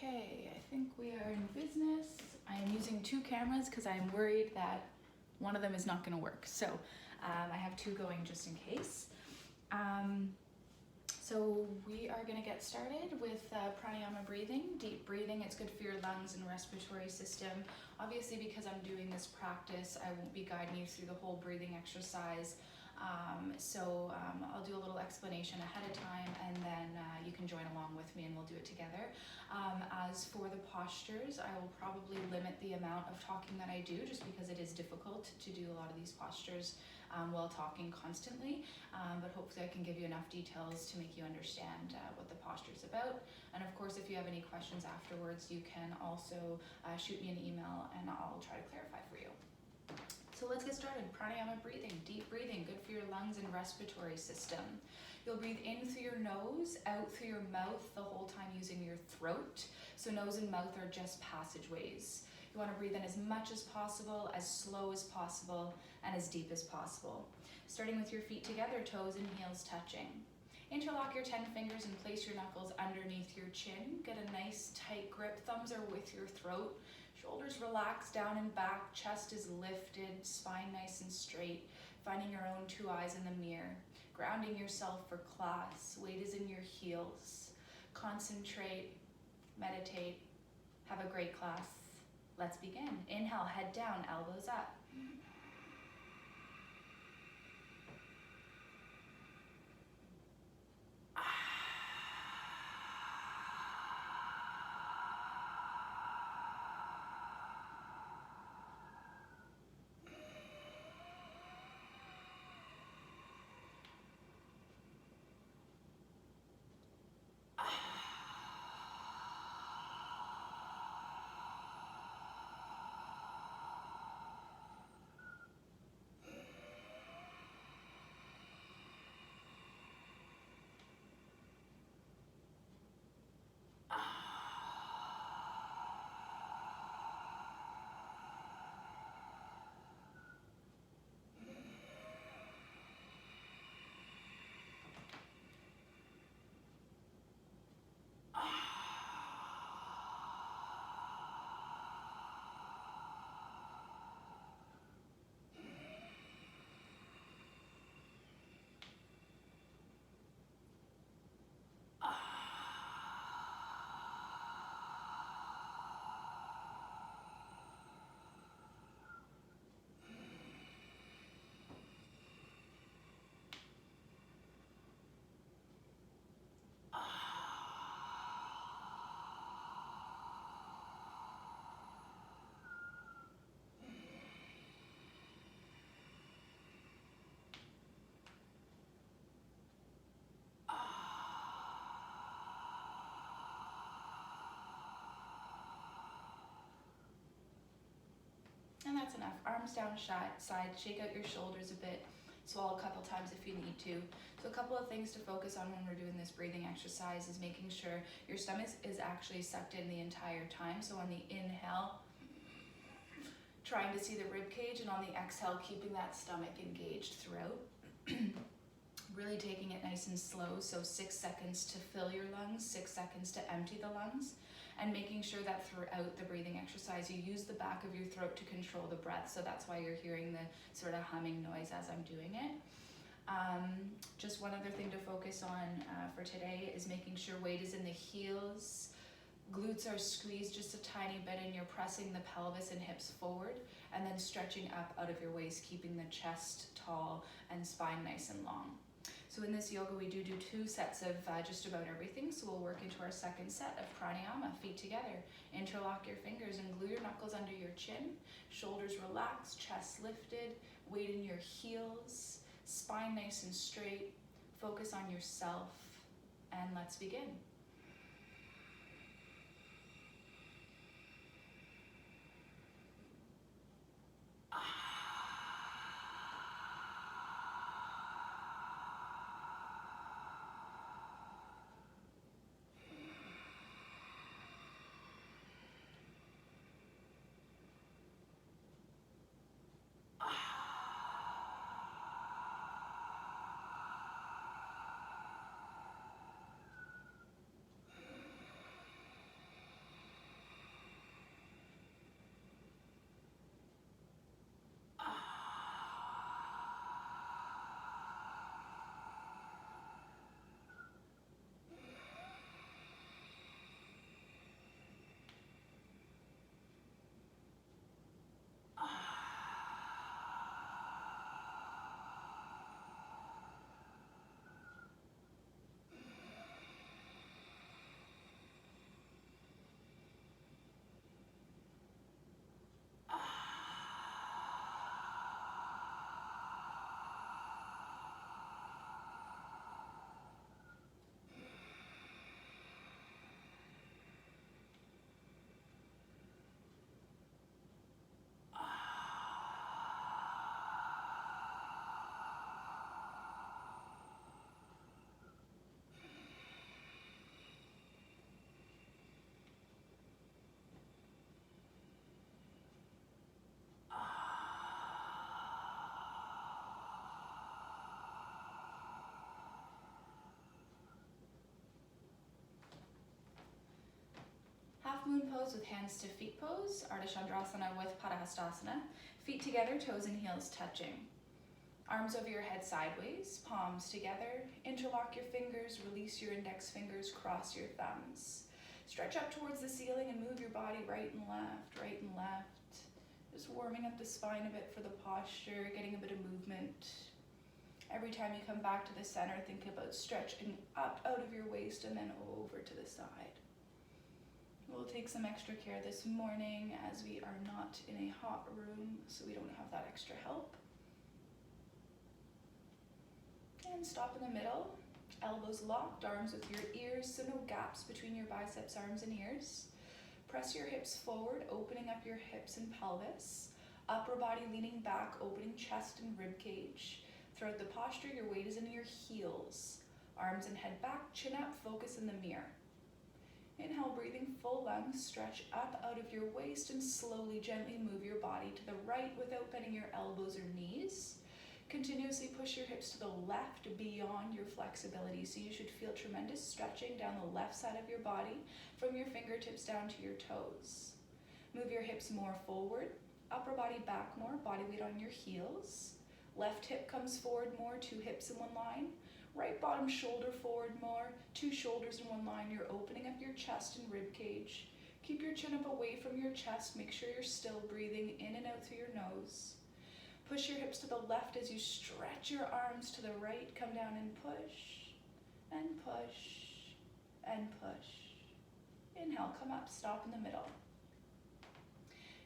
Okay, I think we are in business. I am using two cameras because I'm worried that one of them is not going to work. So I have two going just in case. So we are going to get started with pranayama breathing, deep breathing. It's good for your lungs and respiratory system. Obviously, because I'm doing this practice, I won't be guiding you through the whole breathing exercise. I'll do a little explanation ahead of time, and then you can join along with me and we'll do it together. As for the postures, I will probably limit the amount of talking that I do just because it is difficult to do a lot of these postures while talking constantly, but hopefully I can give you enough details to make you understand what the posture is about. And of course, if you have any questions afterwards, you can also shoot me an email and I'll try to clarify for you. So let's get started. Pranayama breathing, deep breathing, good for your lungs and respiratory system. You'll breathe in through your nose, out through your mouth the whole time using your throat. So nose and mouth are just passageways. You want to breathe in as much as possible, as slow as possible, and as deep as possible. Starting with your feet together, toes and heels touching. Interlock your 10 fingers and place your knuckles underneath your chin. Get a nice tight grip. Thumbs are with your throat. Shoulders relax down and back, chest is lifted, spine nice and straight, finding your own two eyes in the mirror, grounding yourself for class, weight is in your heels. Concentrate, meditate, have a great class. Let's begin. Inhale, head down, elbows up. And that's enough. Arms down, side, shake out your shoulders a bit. Swallow a couple times if you need to. So a couple of things to focus on when we're doing this breathing exercise is making sure your stomach is actually sucked in the entire time. So on the inhale, trying to see the rib cage, and on the exhale, keeping that stomach engaged throughout. Really taking it nice and slow. So 6 seconds to fill your lungs, 6 seconds to empty the lungs. And making sure that throughout the breathing exercise, you use the back of your throat to control the breath. So that's why you're hearing the sort of humming noise as I'm doing it. Just one other thing to focus on for today is making sure weight is in the heels. Glutes are squeezed just a tiny bit and you're pressing the pelvis and hips forward, and then stretching up out of your waist, keeping the chest tall and spine nice and long. So in this yoga, we do 2 sets of just about everything. So we'll work into our second set of pranayama, feet together. Interlock your fingers and glue your knuckles under your chin. Shoulders relaxed, chest lifted, weight in your heels, spine nice and straight. Focus on yourself, and let's begin. moon pose with hands to feet pose, Ardha Chandrasana with Padahastasana. Feet together, toes and heels touching. Arms over your head sideways, palms together. Interlock your fingers, release your index fingers, cross your thumbs. Stretch up towards the ceiling and move your body right and left, right and left. Just warming up the spine a bit for the posture, getting a bit of movement. Every time you come back to the center, think about stretching up out of your waist and then over to the side. We'll take some extra care this morning as we are not in a hot room, so we don't have that extra help. And stop in the middle, elbows locked, arms with your ears, so no gaps between your biceps, arms, and ears. Press your hips forward, opening up your hips and pelvis. Upper body leaning back, opening chest and rib cage. Throughout the posture, your weight is in your heels. Arms and head back, chin up, focus in the mirror. Inhale, breathing full lungs, stretch up out of your waist and slowly, gently move your body to the right without bending your elbows or knees. Continuously push your hips to the left beyond your flexibility. So you should feel tremendous stretching down the left side of your body from your fingertips down to your toes. Move your hips more forward, upper body back more, body weight on your heels. Left hip comes forward more, 2 hips in one line. Right bottom shoulder forward more, 2 shoulders in one line. You're opening up your chest and rib cage. Keep your chin up away from your chest. Make sure you're still breathing in and out through your nose. Push your hips to the left as you stretch your arms to the right. Come down and push, and push, and push. Inhale, come up, stop in the middle.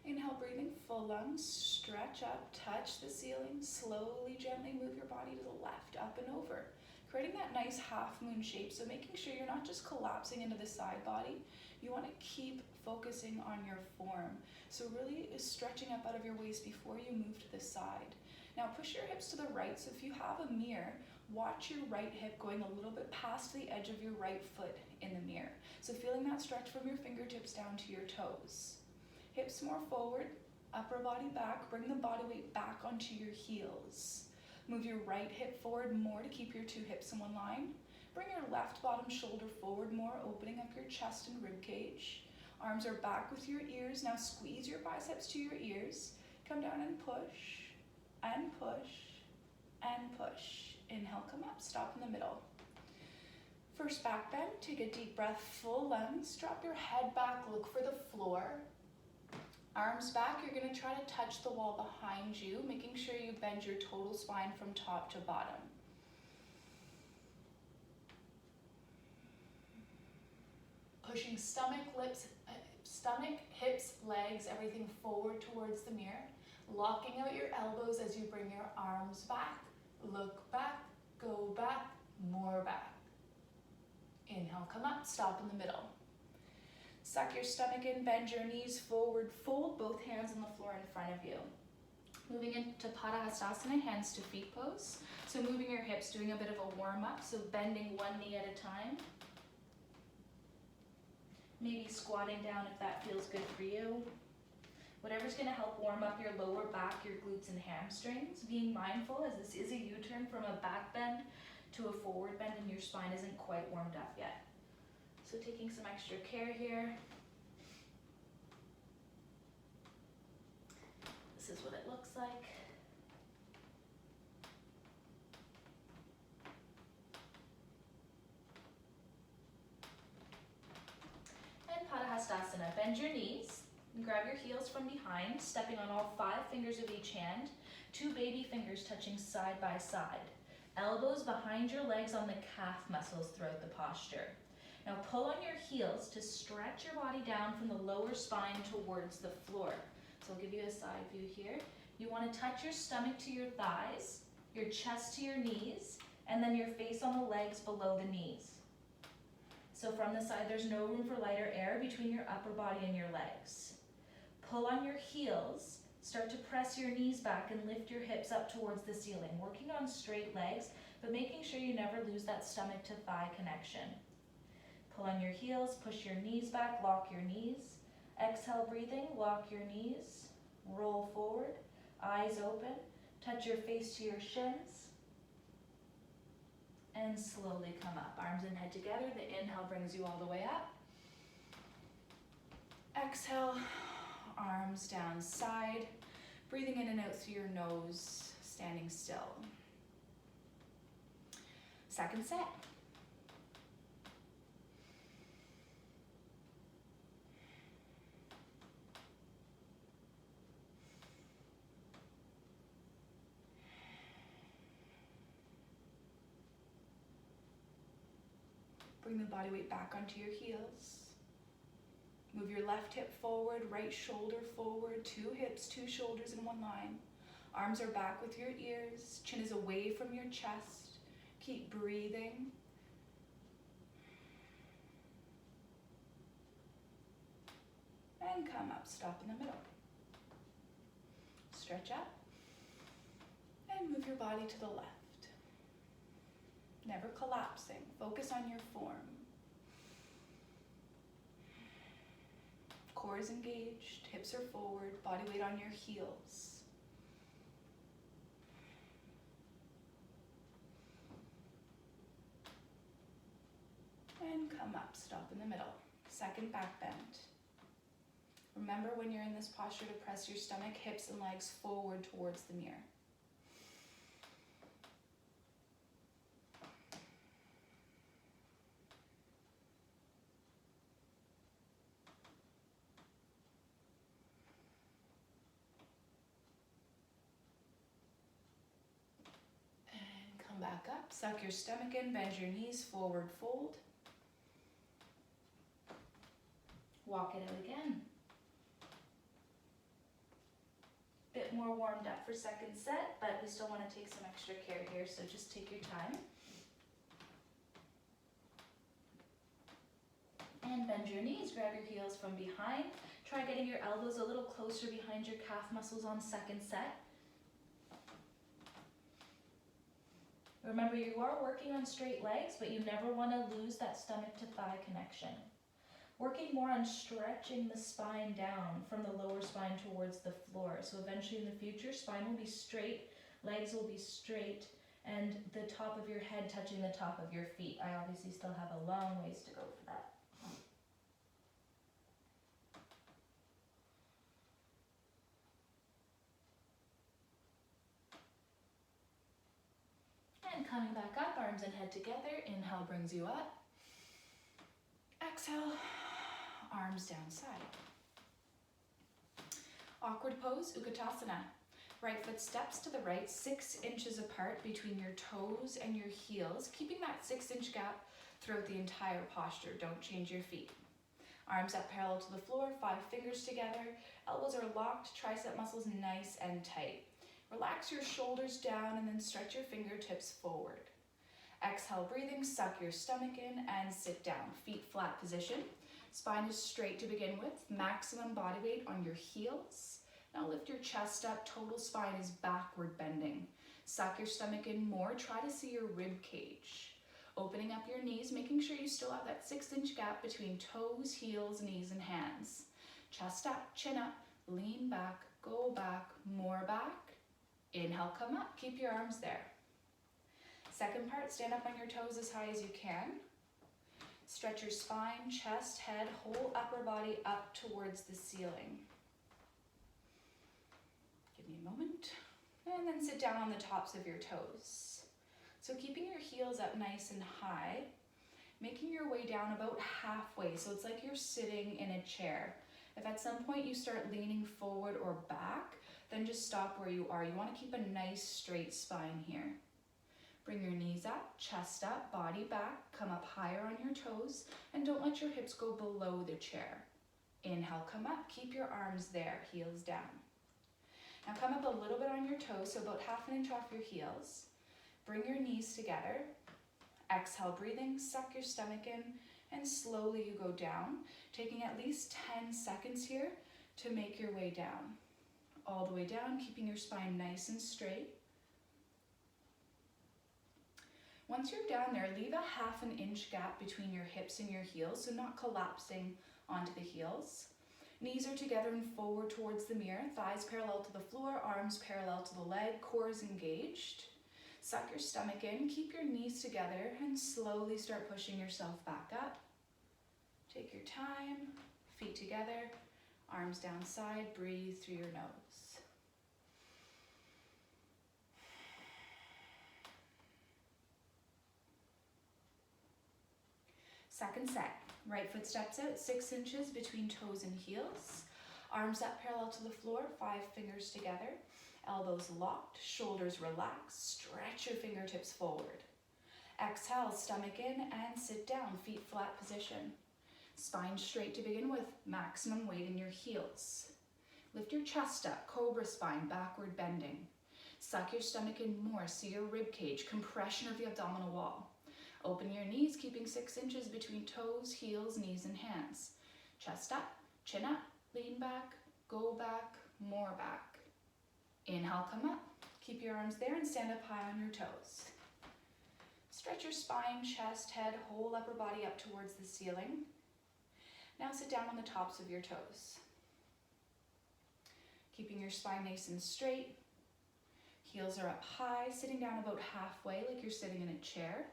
Inhale, breathing full lungs, stretch up, touch the ceiling. Slowly, gently move your body to the left, up and over. Creating that nice half moon shape, so making sure you're not just collapsing into the side body. You want to keep focusing on your form. So really stretching up out of your waist before you move to the side. Now push your hips to the right. So if you have a mirror, watch your right hip going a little bit past the edge of your right foot in the mirror. So feeling that stretch from your fingertips down to your toes. Hips more forward, upper body back. Bring the body weight back onto your heels. Move your right hip forward more to keep your 2 hips in one line. Bring your left bottom shoulder forward more, opening up your chest and rib cage. Arms are back with your ears. Now squeeze your biceps to your ears. Come down and push, and push, and push. Inhale, come up, stop in the middle. First back bend, take a deep breath, full lungs. Drop your head back, look for the floor. Arms back, you're gonna try to touch the wall behind you, making sure you bend your total spine from top to bottom. Pushing stomach, hips, legs, everything forward towards the mirror. Locking out your elbows as you bring your arms back. Look back, go back, more back. Inhale, come up, stop in the middle. Suck your stomach in, bend your knees forward, fold both hands on the floor in front of you. Moving into Padahastasana, hands to feet pose. So moving your hips, doing a bit of a warm up, so bending one knee at a time. Maybe squatting down if that feels good for you. Whatever's gonna help warm up your lower back, your glutes and hamstrings. Being mindful as this is a U-turn from a back bend to a forward bend and your spine isn't quite warmed up yet. So taking some extra care here. This is what it looks like. And Padahastasana, bend your knees and grab your heels from behind, stepping on all 5 fingers of each hand, 2 baby fingers touching side by side. Elbows behind your legs on the calf muscles throughout the posture. Now pull on your heels to stretch your body down from the lower spine towards the floor. So I'll give you a side view here. You want to touch your stomach to your thighs, your chest to your knees, and then your face on the legs below the knees. So from the side, there's no room for lighter air between your upper body and your legs. Pull on your heels, start to press your knees back and lift your hips up towards the ceiling, working on straight legs, but making sure you never lose that stomach to thigh connection. Pull on your heels, push your knees back, lock your knees. Exhale, breathing, lock your knees, roll forward, eyes open, touch your face to your shins, and slowly come up. Arms and head together, the inhale brings you all the way up. Exhale, arms down side. Breathing in and out through your nose, standing still. Second set. Bring the body weight back onto your heels. Move your left hip forward, right shoulder forward, 2 hips, 2 shoulders in one line. Arms are back with your ears, chin is away from your chest. Keep breathing. And come up, stop in the middle. Stretch up and move your body to the left. Never collapsing, focus on your form. Core is engaged, hips are forward, body weight on your heels. And come up, stop in the middle. Second back bend. Remember when you're in this posture to press your stomach, hips and legs forward towards the mirror. Back up, suck your stomach in, bend your knees, forward fold. Walk it out again. Bit more warmed up for second set, but we still want to take some extra care here, so just take your time. And bend your knees, grab your heels from behind. Try getting your elbows a little closer behind your calf muscles on second set. Remember, you are working on straight legs, but you never want to lose that stomach to thigh connection. Working more on stretching the spine down from the lower spine towards the floor. So eventually in the future, spine will be straight, legs will be straight, and the top of your head touching the top of your feet. I obviously still have a long ways to go for that. And coming back up, arms and head together. Inhale brings you up. Exhale, arms down side. Awkward pose, Utkatasana. Right foot steps to the right, 6 inches apart between your toes and your heels, keeping that 6-inch gap throughout the entire posture. Don't change your feet. Arms up parallel to the floor, 5 fingers together. Elbows are locked, tricep muscles nice and tight. Relax your shoulders down and then stretch your fingertips forward. Exhale, breathing, suck your stomach in and sit down. Feet flat position. Spine is straight to begin with. Maximum body weight on your heels. Now lift your chest up. Total spine is backward bending. Suck your stomach in more. Try to see your rib cage. Opening up your knees, making sure you still have that 6-inch gap between toes, heels, knees, and hands. Chest up, chin up, lean back, go back, more back. Inhale, come up, keep your arms there. Second part, stand up on your toes as high as you can. Stretch your spine, chest, head, whole upper body up towards the ceiling. Give me a moment. And then sit down on the tops of your toes. So keeping your heels up nice and high, making your way down about halfway. So it's like you're sitting in a chair. If at some point you start leaning forward or back, then just stop where you are. You want to keep a nice straight spine here. Bring your knees up, chest up, body back, come up higher on your toes, and don't let your hips go below the chair. Inhale, come up, keep your arms there, heels down. Now come up a little bit on your toes, so about 1/2 inch off your heels. Bring your knees together. Exhale, breathing, suck your stomach in, and slowly you go down, taking at least 10 seconds here to make your way down. All the way down, keeping your spine nice and straight. Once you're down there, leave a 1/2 inch gap between your hips and your heels, so not collapsing onto the heels. Knees are together and forward towards the mirror, thighs parallel to the floor, arms parallel to the leg, core is engaged. Suck your stomach in, keep your knees together, and slowly start pushing yourself back up. Take your time, Feet together, arms down side, breathe through your nose. Second set, right foot steps out 6 inches between toes and heels. Arms up parallel to the floor, 5 fingers together. Elbows locked, shoulders relaxed, stretch your fingertips forward. Exhale, stomach in and sit down, feet flat position. Spine straight to begin with, maximum weight in your heels. Lift your chest up, cobra spine, backward bending. Suck your stomach in more, see your rib cage, compression of the abdominal wall. Open your knees, keeping 6 inches between toes, heels, knees, and hands. Chest up, chin up, lean back, go back, more back. Inhale, come up. Keep your arms there and stand up high on your toes. Stretch your spine, chest, head, whole upper body up towards the ceiling. Now sit down on the tops of your toes. Keeping your spine nice and straight. Heels are up high, sitting down about halfway like you're sitting in a chair.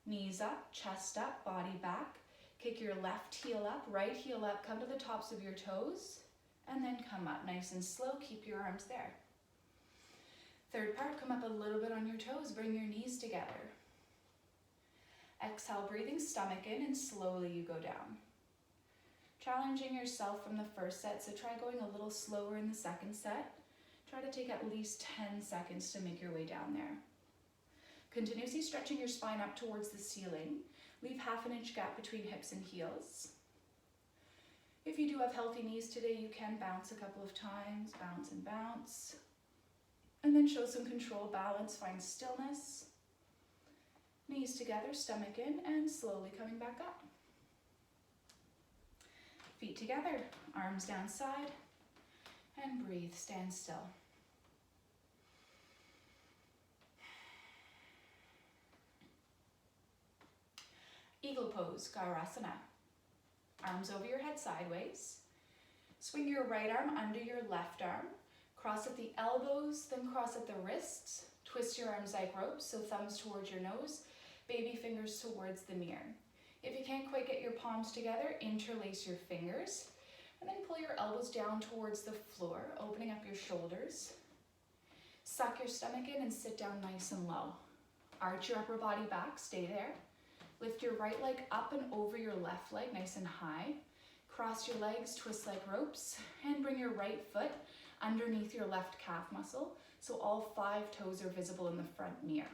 Knees up, chest up, body back. Kick your left heel up, right heel up, come to the tops of your toes, and then come up nice and slow. Keep your arms there. Third part, come up a little bit on your toes, bring your knees together. Exhale, breathing stomach in, and slowly you go down. Challenging yourself from the first set, so try going a little slower in the second set. Try to take at least 10 seconds to make your way down there. Continuously stretching your spine up towards the ceiling. Leave ½ inch gap between hips and heels. If you do have healthy knees today, you can bounce a couple of times, bounce and bounce. And then show some control, balance, find stillness. Knees together, stomach in, and slowly coming back up. Feet together, arms down side, and breathe, stand still. Eagle pose, Garasana. Arms over your head sideways. Swing your right arm under your left arm. Cross at the elbows, then cross at the wrists. Twist your arms like ropes, so thumbs towards your nose, baby fingers towards the mirror. If you can't quite get your palms together, interlace your fingers, and then pull your elbows down towards the floor, opening up your shoulders. Suck your stomach in and sit down nice and low. Arch your upper body back, stay there. Lift your right leg up and over your left leg, nice and high. Cross your legs, twist like ropes, and bring your right foot underneath your left calf muscle, so all 5 toes are visible in the front mirror.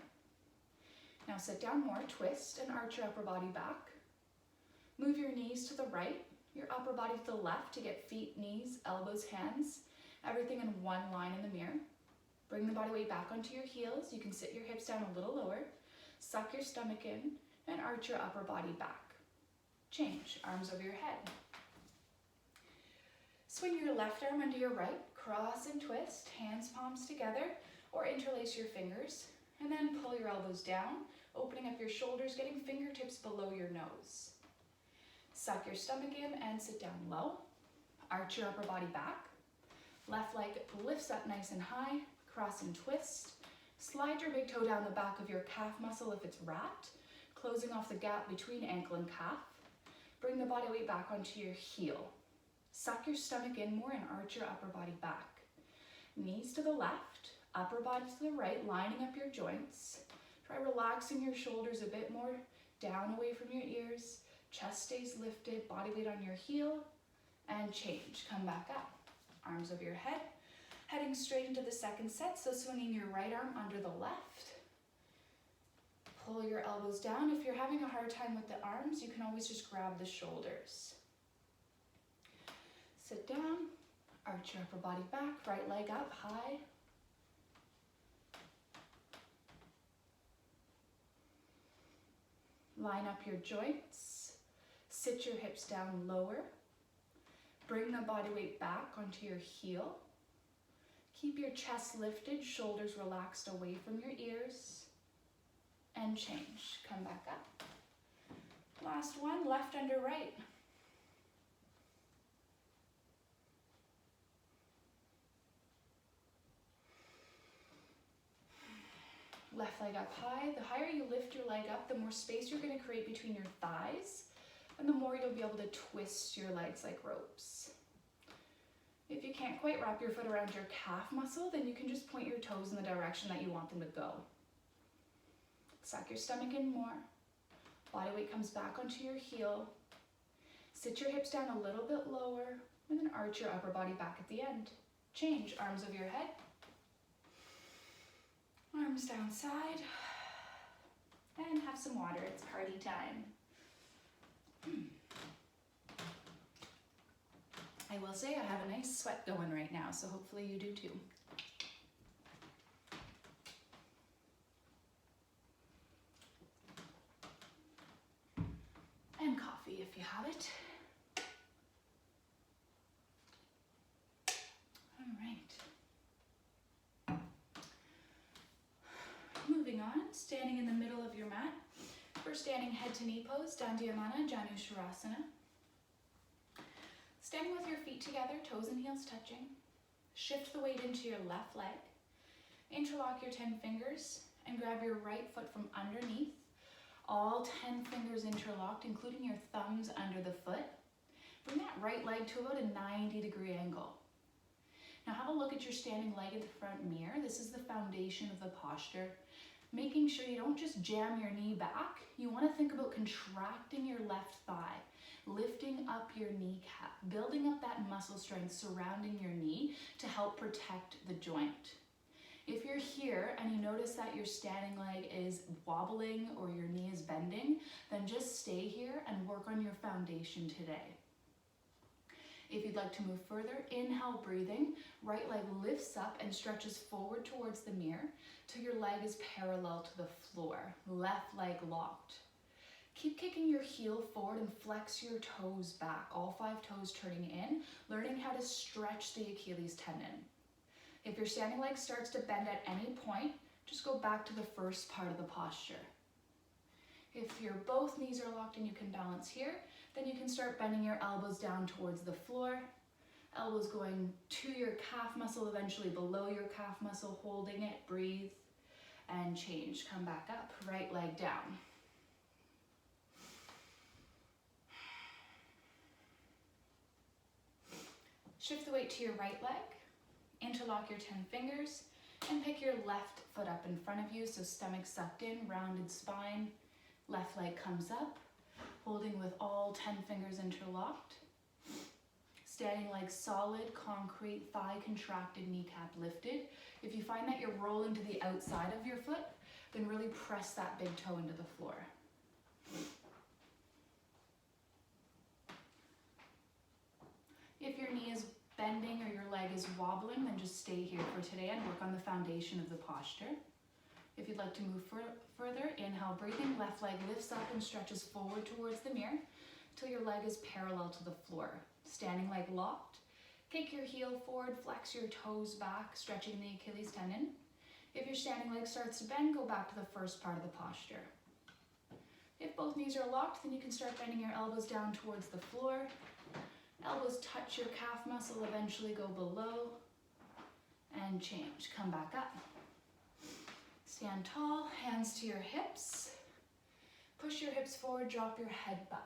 Now sit down more, twist and arch your upper body back. Move your knees to the right, your upper body to the left to get feet, knees, elbows, hands, everything in one line in the mirror. Bring the body weight back onto your heels. You can sit your hips down a little lower. Suck your stomach in and arch your upper body back. Change, arms over your head. Swing your left arm under your right, cross and twist, hands palms together, or interlace your fingers, and then pull your elbows down, opening up your shoulders, getting fingertips below your nose. Suck your stomach in and sit down low. Arch your upper body back. Left leg lifts up nice and high, cross and twist. Slide your big toe down the back of your calf muscle if it's wrapped, closing off the gap between ankle and calf. Bring the body weight back onto your heel. Suck your stomach in more and arch your upper body back. Knees to the left, upper body to the right, lining up your joints. Try relaxing your shoulders a bit more, down away from your ears. Chest stays lifted, body weight on your heel, and change. Come back up. Arms over your head, heading straight into the second set, so swinging your right arm under the left. Pull your elbows down. If you're having a hard time with the arms, you can always just grab the shoulders. Sit down, arch your upper body back, right leg up high. Line up your joints, sit your hips down lower. Bring the body weight back onto your heel. Keep your chest lifted, shoulders relaxed away from your ears. And change, come back up. Last one, left under right. Left leg up high. The higher you lift your leg up, the more space you're going to create between your thighs. And the more you'll be able to twist your legs like ropes. If you can't quite wrap your foot around your calf muscle, then you can just point your toes in the direction that you want them to go. Suck your stomach in more. Body weight comes back onto your heel. Sit your hips down a little bit lower, and then arch your upper body back at the end. Change, arms over your head. Arms down side. And have some water, it's party time. I will say I have a nice sweat going right now, so hopefully you do too. And coffee if you have it. All right. Moving on, standing in the middle of your mat. We're standing head to knee pose, Dandiyamana, Janu Shavasana. Standing with your feet together, toes and heels touching. Shift the weight into your left leg. Interlock your 10 fingers and grab your right foot from underneath. All 10 fingers interlocked, including your thumbs under the foot. Bring that right leg to about a 90-degree angle. Now have a look at your standing leg in the front mirror. This is the foundation of the posture. Making sure you don't just jam your knee back. You want to think about contracting your left thigh, lifting up your kneecap, building up that muscle strength surrounding your knee to help protect the joint. If you're here and you notice that your standing leg is wobbling or your knee is bending, then just stay here and work on your foundation today. If you'd like to move further, inhale, breathing, right leg lifts up and stretches forward towards the mirror till your leg is parallel to the floor, left leg locked. Keep kicking your heel forward and flex your toes back, all 5 toes turning in, learning how to stretch the Achilles tendon. If your standing leg starts to bend at any point, just go back to the first part of the posture. If your both knees are locked and you can balance here, then you can start bending your elbows down towards the floor. Elbows going to your calf muscle, eventually below your calf muscle, holding it, breathe, and change. Come back up, right leg down. Shift the weight to your right leg, interlock your 10 fingers, and pick your left foot up in front of you, so stomach sucked in, rounded spine, left leg comes up, holding with all 10 fingers interlocked. Standing leg solid, concrete, thigh contracted, kneecap lifted. If you find that you're rolling to the outside of your foot, then really press that big toe into the floor. If your knee is bending or your leg is wobbling, then just stay here for today and work on the foundation of the posture. If you'd like to move further, inhale, breathing, left leg lifts up and stretches forward towards the mirror till your leg is parallel to the floor. Standing leg locked. Kick your heel forward, flex your toes back, stretching the Achilles tendon. If your standing leg starts to bend, go back to the first part of the posture. If both knees are locked, then you can start bending your elbows down towards the floor. Elbows touch your calf muscle, eventually go below, and change. Come back up. Stand tall, hands to your hips. Push your hips forward, drop your head back.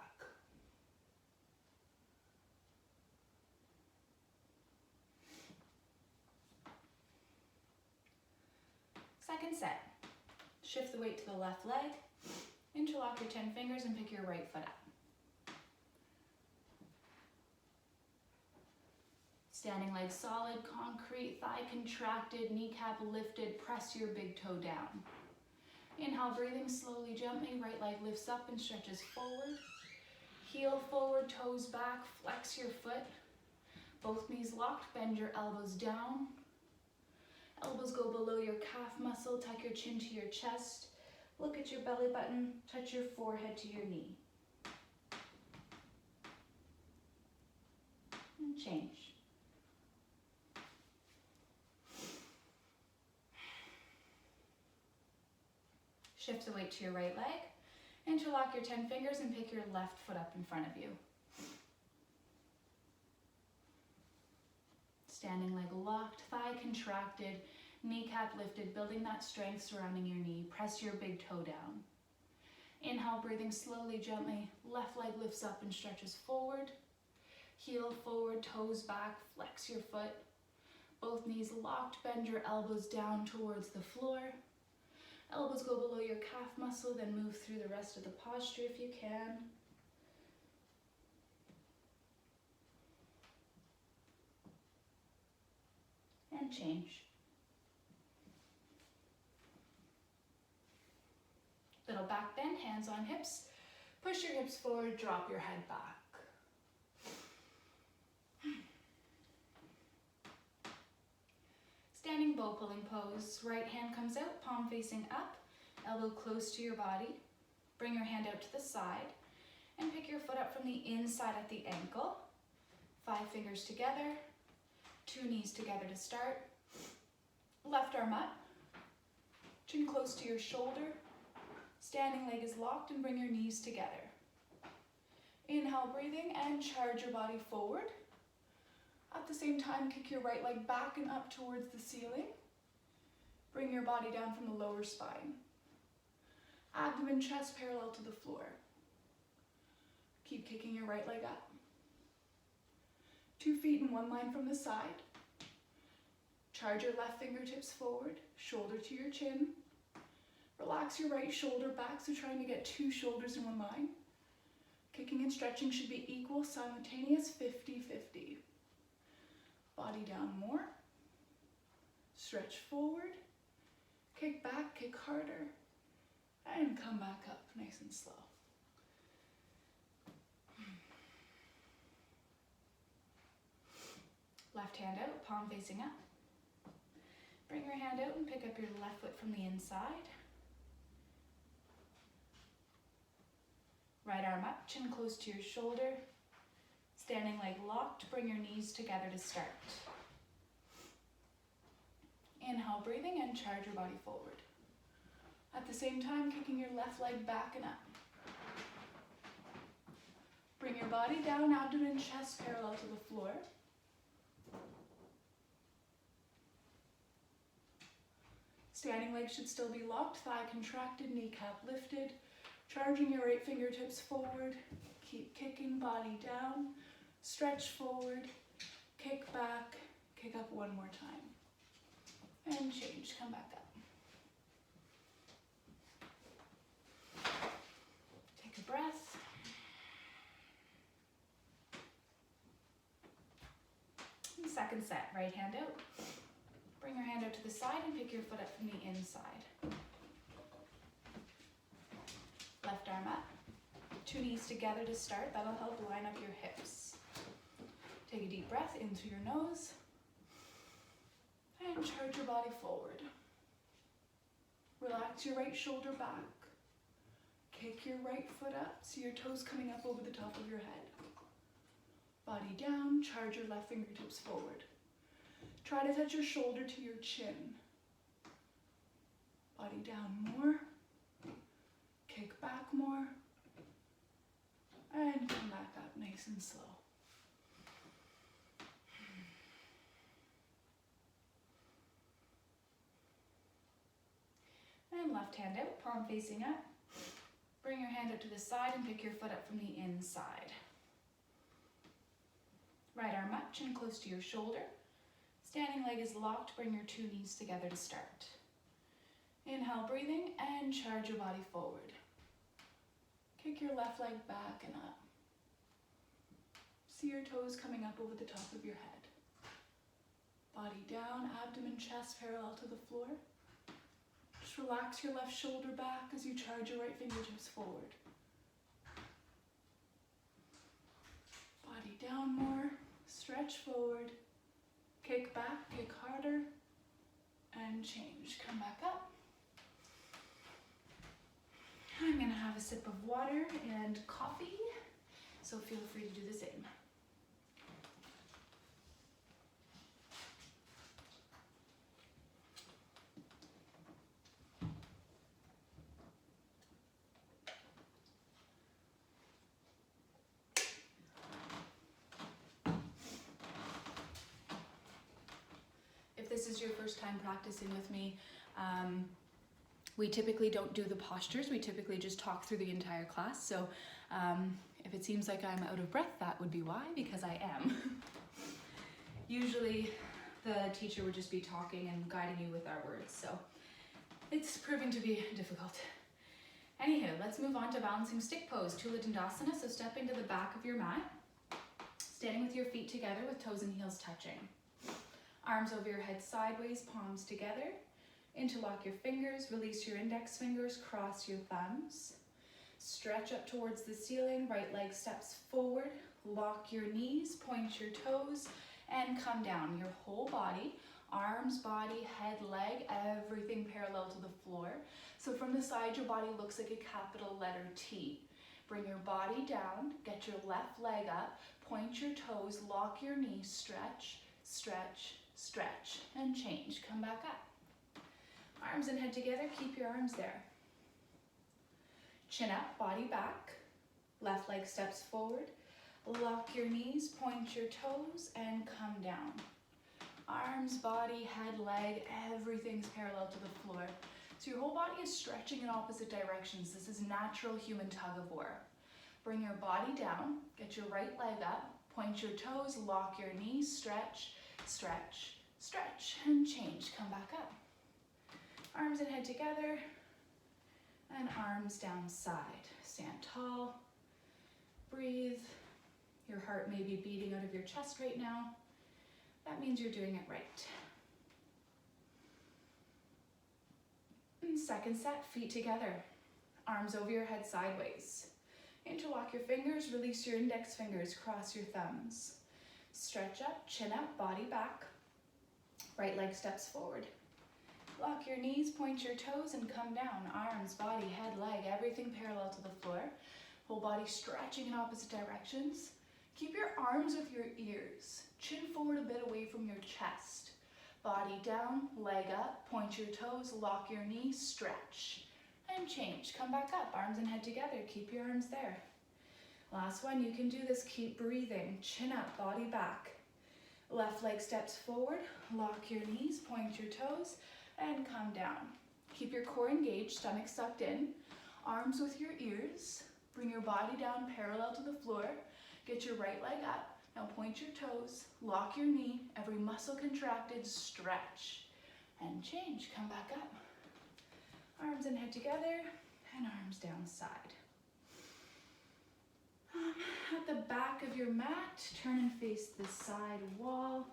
Second set. Shift the weight to the left leg. Interlock your 10 fingers and pick your right foot up. Standing leg solid, concrete, thigh contracted, kneecap lifted, press your big toe down. Inhale, breathing slowly, gently, right leg lifts up and stretches forward. Heel forward, toes back, flex your foot. Both knees locked, bend your elbows down. Elbows go below your calf muscle, tuck your chin to your chest. Look at your belly button, touch your forehead to your knee. And change. Shift the weight to your right leg. Interlock your 10 fingers and pick your left foot up in front of you. Standing leg locked, thigh contracted, kneecap lifted, building that strength surrounding your knee. Press your big toe down. Inhale, breathing slowly, gently. Left leg lifts up and stretches forward. Heel forward, toes back, flex your foot. Both knees locked, bend your elbows down towards the floor. Elbows go below your calf muscle, then move through the rest of the posture if you can. And change. Little back bend, hands on hips. Push your hips forward, drop your head back. Standing bow pulling pose. Right hand comes out, palm facing up, elbow close to your body. Bring your hand out to the side and pick your foot up from the inside at the ankle. 5 fingers together, 2 knees together to start. Left arm up, chin close to your shoulder. Standing leg is locked and bring your knees together. Inhale, breathing, and charge your body forward. At the same time, kick your right leg back and up towards the ceiling. Bring your body down from the lower spine. Abdomen, chest parallel to the floor. Keep kicking your right leg up. 2 feet in one line from the side. Charge your left fingertips forward, shoulder to your chin. Relax your right shoulder back, so trying to get 2 shoulders in one line. Kicking and stretching should be equal, simultaneous, 50-50. Body down more. Stretch forward. Kick back, kick harder. And come back up, nice and slow. Left hand out, palm facing up. Bring your hand out and pick up your left foot from the inside. Right arm up, chin close to your shoulder. Standing leg locked, bring your knees together to start. Inhale, breathing, and charge your body forward. At the same time, kicking your left leg back and up. Bring your body down, abdomen, chest parallel to the floor. Standing leg should still be locked, thigh contracted, kneecap lifted. Charging your right fingertips forward. Keep kicking, body down. Stretch forward, kick back, kick up one more time. And change, come back up. Take a breath. And second set, right hand out. Bring your hand out to the side and pick your foot up from the inside. Left arm up. 2 knees together to start. That'll help line up your hips. Take a deep breath in through your nose. And charge your body forward. Relax your right shoulder back. Kick your right foot up, so your toes coming up over the top of your head. Body down, charge your left fingertips forward. Try to touch your shoulder to your chin. Body down more. Kick back more. And come back up nice and slow. And left hand out, palm facing up. Bring your hand up to the side and pick your foot up from the inside. Right arm up, chin close to your shoulder. Standing leg is locked, bring your 2 knees together to start. Inhale, breathing, and charge your body forward. Kick your left leg back and up. See your toes coming up over the top of your head. Body down, abdomen, chest parallel to the floor. Just relax your left shoulder back as you charge your right fingertips forward. Body down more, stretch forward, kick back, kick harder, and change. Come back up. I'm gonna have a sip of water and coffee, so feel free to do the same. If this is your first time practicing with me, We typically don't do the postures, we typically just talk through the entire class. So if it seems like I'm out of breath, that would be why, because I am. Usually the teacher would just be talking and guiding you with our words, so it's proving to be difficult. Anywho, let's move on to balancing stick pose, Tula Dandasana. So stepping to the back of your mat, standing with your feet together with toes and heels touching. Arms over your head sideways, palms together. Interlock your fingers, release your index fingers, cross your thumbs. Stretch up towards the ceiling, right leg steps forward. Lock your knees, point your toes, and come down. Your whole body, arms, body, head, leg, everything parallel to the floor. So from the side, your body looks like a capital letter T. Bring your body down, get your left leg up, point your toes, lock your knees, stretch, stretch, stretch, and change. Come back up. Arms and head together, keep your arms there. Chin up, body back, left leg steps forward, lock your knees, point your toes, and come down. Arms, body, head, leg, everything's parallel to the floor. So your whole body is stretching in opposite directions. This is natural human tug of war. Bring your body down, get your right leg up, point your toes, lock your knees, stretch, stretch, stretch, and change. Come back up. Arms and head together, and arms down side. Stand tall, breathe. Your heart may be beating out of your chest right now. That means you're doing it right. And second set, feet together. Arms over your head sideways. Interlock your fingers, release your index fingers, cross your thumbs. Stretch up, chin up, body back. Right leg steps forward. Lock your knees, point your toes, and come down. Arms, body, head, leg, everything parallel to the floor. Whole body stretching in opposite directions. Keep your arms with your ears. Chin forward a bit away from your chest. Body down, leg up, point your toes, lock your knees, stretch, and change. Come back up, arms and head together. Keep your arms there. Last one, you can do this. Keep breathing. Chin up, body back. Left leg steps forward, lock your knees, point your toes, and come down. Keep your core engaged, stomach sucked in, arms with your ears. Bring your body down parallel to the floor. Get your right leg up. Now point your toes, lock your knee, every muscle contracted, stretch, and change. Come back up. Arms and head together, and arms down side. At the back of your mat, turn and face the side wall.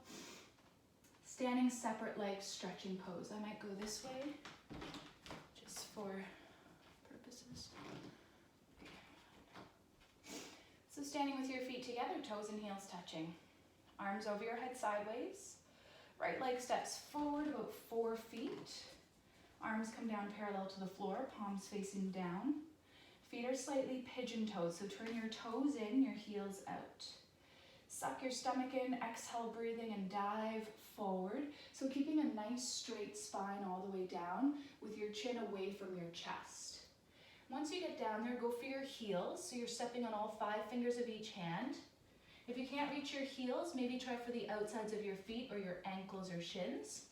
Standing separate legs, stretching pose. I might go this way, just for purposes. So standing with your feet together, toes and heels touching. Arms over your head sideways. Right leg steps forward about 4 feet. Arms come down parallel to the floor, palms facing down. Feet are slightly pigeon-toed, so turn your toes in, your heels out. Suck your stomach in, exhale, breathing, and dive forward. So keeping a nice straight spine all the way down with your chin away from your chest. Once you get down there, go for your heels. So you're stepping on all 5 fingers of each hand. If you can't reach your heels, maybe try for the outsides of your feet or your ankles or shins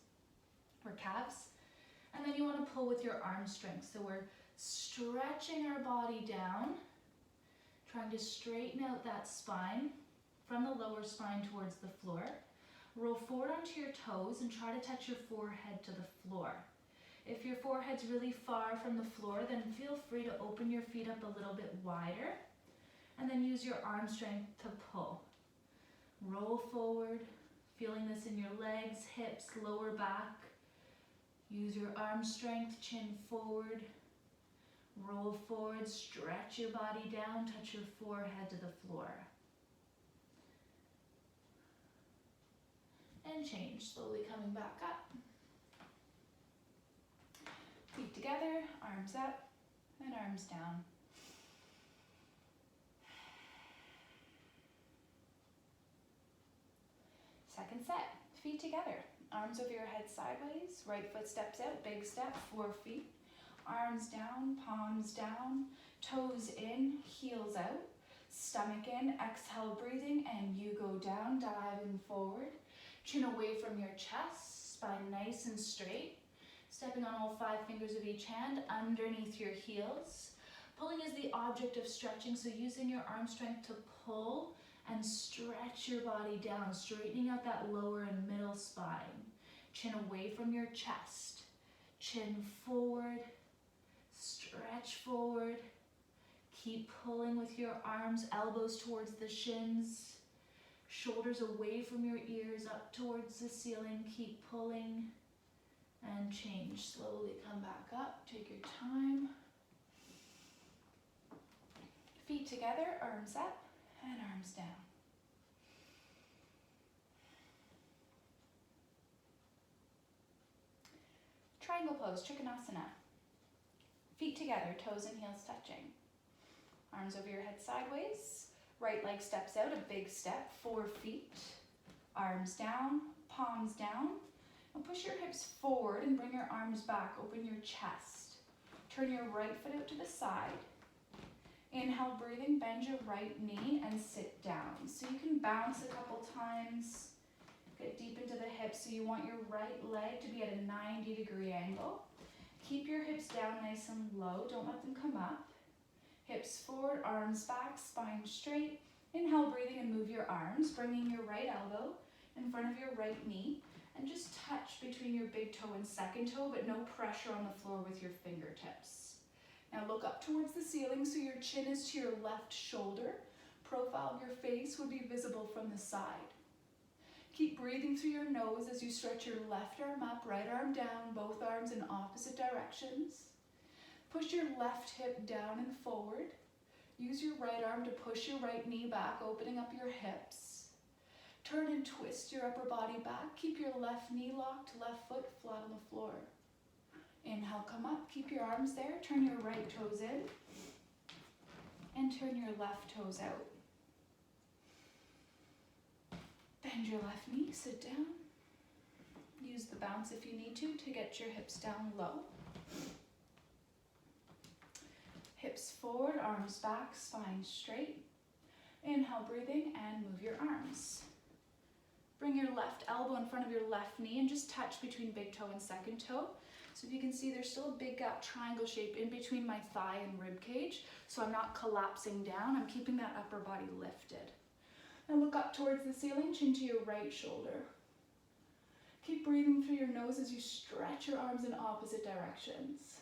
or calves. And then you want to pull with your arm strength. So we're stretching our body down, trying to straighten out that spine from the lower spine towards the floor. Roll forward onto your toes and try to touch your forehead to the floor. If your forehead's really far from the floor, then feel free to open your feet up a little bit wider and then use your arm strength to pull. Roll forward, feeling this in your legs, hips, lower back. Use your arm strength, chin forward. Roll forward, stretch your body down, touch your forehead to the floor. And change, slowly coming back up. Feet together, arms up, and arms down. Second set, feet together. Arms over your head sideways, right foot steps out, big step, 4 feet. Arms down, palms down, toes in, heels out, stomach in, exhale, breathing, and you go down, diving forward. Chin away from your chest, spine nice and straight. Stepping on all 5 fingers of each hand underneath your heels. Pulling is the object of stretching, so using your arm strength to pull and stretch your body down, straightening out that lower and middle spine. Chin away from your chest. Chin forward, stretch forward. Keep pulling with your arms, elbows towards the shins. Shoulders away from your ears, up towards the ceiling. Keep pulling and change. Slowly come back up. Take your time. Feet together, arms up and arms down. Triangle pose, Trikonasana. Feet together, toes and heels touching. Arms over your head sideways. Right leg steps out, a big step, 4 feet. Arms down, palms down. And push your hips forward and bring your arms back. Open your chest. Turn your right foot out to the side. Inhale, breathing, bend your right knee and sit down. So you can bounce a couple times. Get deep into the hips. So you want your right leg to be at a 90-degree angle. Keep your hips down nice and low. Don't let them come up. Hips forward, arms back, spine straight. Inhale, breathing, and move your arms, bringing your right elbow in front of your right knee. And just touch between your big toe and second toe, but no pressure on the floor with your fingertips. Now look up towards the ceiling so your chin is to your left shoulder. Profile of your face would be visible from the side. Keep breathing through your nose as you stretch your left arm up, right arm down, both arms in opposite directions. Push your left hip down and forward. Use your right arm to push your right knee back, opening up your hips. Turn and twist your upper body back. Keep your left knee locked, left foot flat on the floor. Inhale, come up, keep your arms there. Turn your right toes in and turn your left toes out. Bend your left knee, sit down. Use the bounce if you need to get your hips down low. Hips forward, arms back, spine straight. Inhale, breathing, and move your arms. Bring your left elbow in front of your left knee and just touch between big toe and second toe. So if you can see, there's still a big gap triangle shape in between my thigh and rib cage, so I'm not collapsing down. I'm keeping that upper body lifted. Now look up towards the ceiling, chin to your right shoulder. Keep breathing through your nose as you stretch your arms in opposite directions.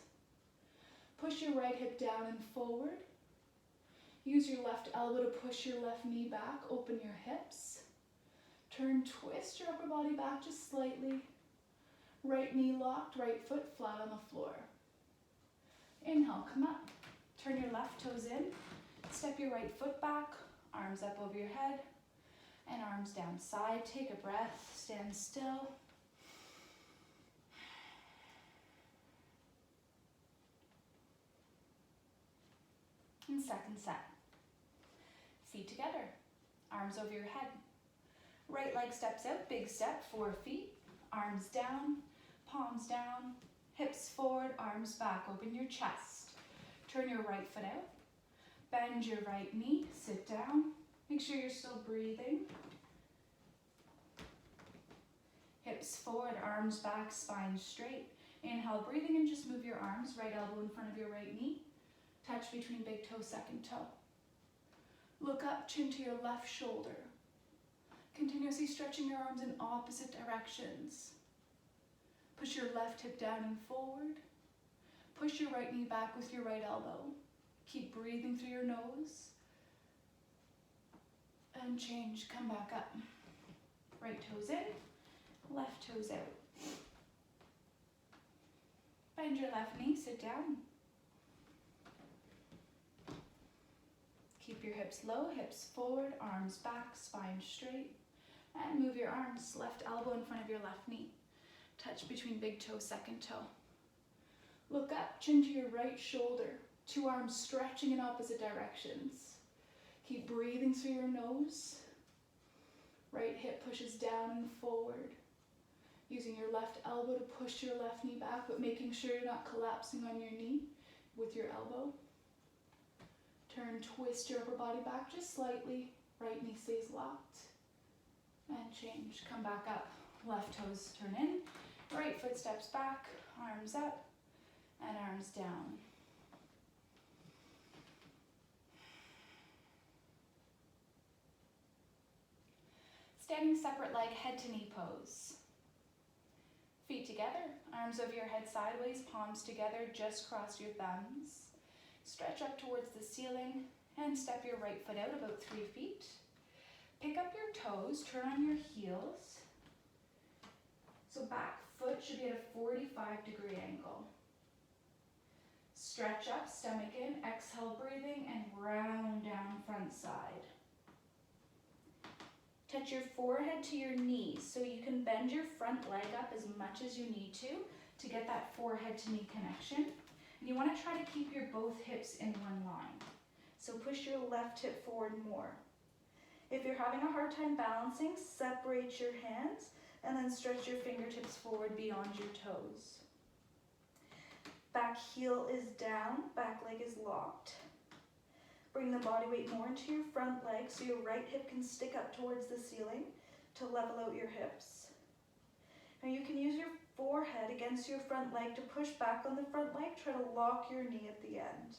Push your right hip down and forward. Use your left elbow to push your left knee back, open your hips. Turn, twist your upper body back just slightly. Right knee locked, right foot flat on the floor. Inhale, come up. Turn your left toes in. Step your right foot back, arms up over your head, and arms down side. Take a breath, stand still. And second set. Feet together, arms over your head. Right leg steps out, big step, 4 feet. Arms down, palms down, hips forward, arms back. Open your chest. Turn your right foot out. Bend your right knee, sit down. Make sure you're still breathing. Hips forward, arms back, spine straight. Inhale, breathing, and just move your arms. Right elbow in front of your right knee. Touch between big toe, second toe. Look up, chin to your left shoulder. Continuously stretching your arms in opposite directions. Push your left hip down and forward. Push your right knee back with your right elbow. Keep breathing through your nose. And change, come back up. Right toes in, left toes out. Bend your left knee, sit down. Keep your hips low, hips forward, arms back, spine straight. And move your arms, left elbow in front of your left knee. Touch between big toe, second toe. Look up, chin to your right shoulder. 2 arms stretching in opposite directions. Keep breathing through your nose. Right hip pushes down and forward. Using your left elbow to push your left knee back, but making sure you're not collapsing on your knee with your elbow. Turn, twist your upper body back just slightly. Right knee stays locked. And change, come back up. Left toes turn in. Right foot steps back, arms up, and arms down. Standing separate leg, head to knee pose. Feet together, arms over your head sideways, palms together, just cross your thumbs. Stretch up towards the ceiling and step your right foot out about 3 feet. Pick up your toes, turn on your heels. So back foot should be at a 45-degree angle. Stretch up, stomach in, exhale, breathing, and round down front side. Touch your forehead to your knees, so you can bend your front leg up as much as you need to get that forehead to knee connection. And you want to try to keep your both hips in one line. So push your left hip forward more. If you're having a hard time balancing, separate your hands and then stretch your fingertips forward beyond your toes. Back heel is down, back leg is locked. Bring the body weight more into your front leg so your right hip can stick up towards the ceiling to level out your hips. Now you can use your forehead against your front leg to push back on the front leg. Try to lock your knee at the end.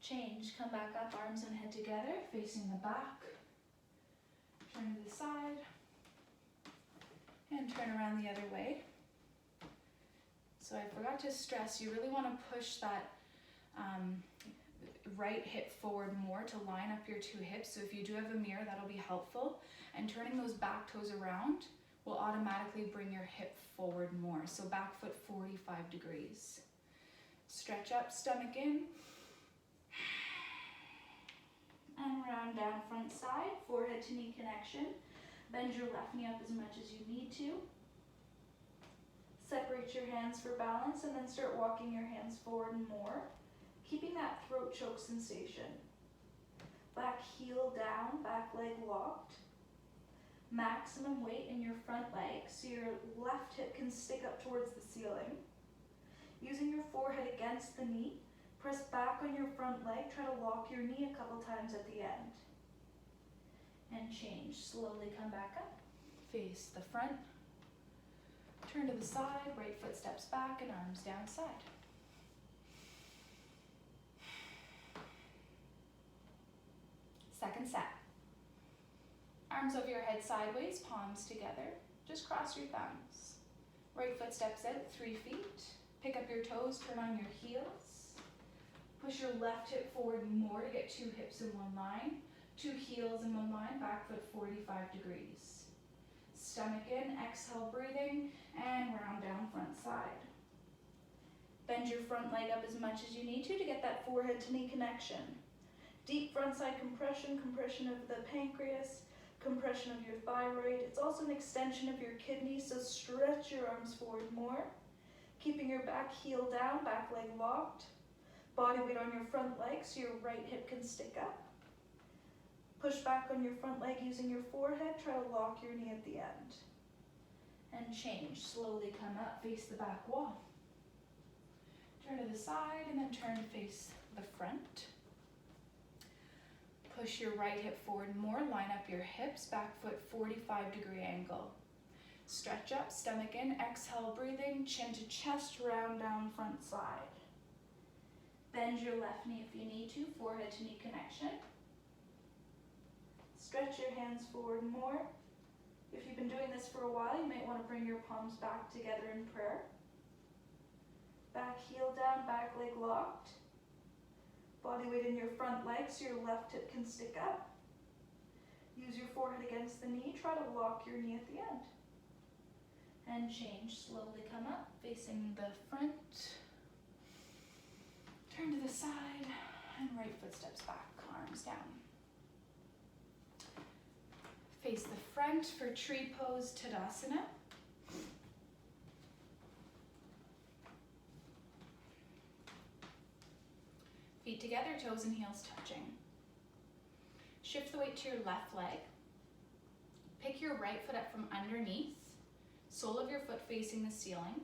Change, come back up, arms and head together, facing the back. Turn to the side. And turn around the other way. So I forgot to stress, you really want to push that right hip forward more to line up your two hips. So if you do have a mirror, that'll be helpful. And turning those back toes around will automatically bring your hip forward more. So back foot 45 degrees. Stretch up, stomach in. And round down front side, forehead to knee connection. Bend your left knee up as much as you need to. Separate your hands for balance and then start walking your hands forward more, keeping that throat choke sensation. Back heel down, back leg locked. Maximum weight in your front leg so your left hip can stick up towards the ceiling. Using your forehead against the knee, press back on your front leg, try to lock your knee a couple times at the end. And change, slowly come back up, face the front, turn to the side, right foot steps back and arms down side. Second set. Arms over your head sideways, palms together, just cross your thumbs. Right foot steps out 3 feet, pick up your toes, turn on your heels. Push your left hip forward more to get 2 hips in one line. 2 heels in one line, back foot 45 degrees. Stomach in, exhale, breathing, and round down front side. Bend your front leg up as much as you need to get that forehead to knee connection. Deep front side compression, compression of the pancreas, compression of your thyroid. It's also an extension of your kidneys, so stretch your arms forward more. Keeping your back heel down, back leg locked. Body weight on your front leg so your right hip can stick up. Push back on your front leg using your forehead. Try to lock your knee at the end. And change. Slowly come up, face the back wall. Turn to the side and then turn to face the front. Push your right hip forward more. Line up your hips, back foot 45-degree angle. Stretch up, stomach in, exhale, breathing, chin to chest, round down front side. Bend your left knee if you need to, forehead to knee connection. Stretch your hands forward more. If you've been doing this for a while, you might want to bring your palms back together in prayer. Back heel down, back leg locked. Body weight in your front leg so your left hip can stick up. Use your forehead against the knee. Try to lock your knee at the end. And change. Slowly come up, facing the front. Turn to the side, and right foot steps back, arms down. Face the front for tree pose, Tadasana. Feet together, toes and heels touching. Shift the weight to your left leg. Pick your right foot up from underneath, sole of your foot facing the ceiling,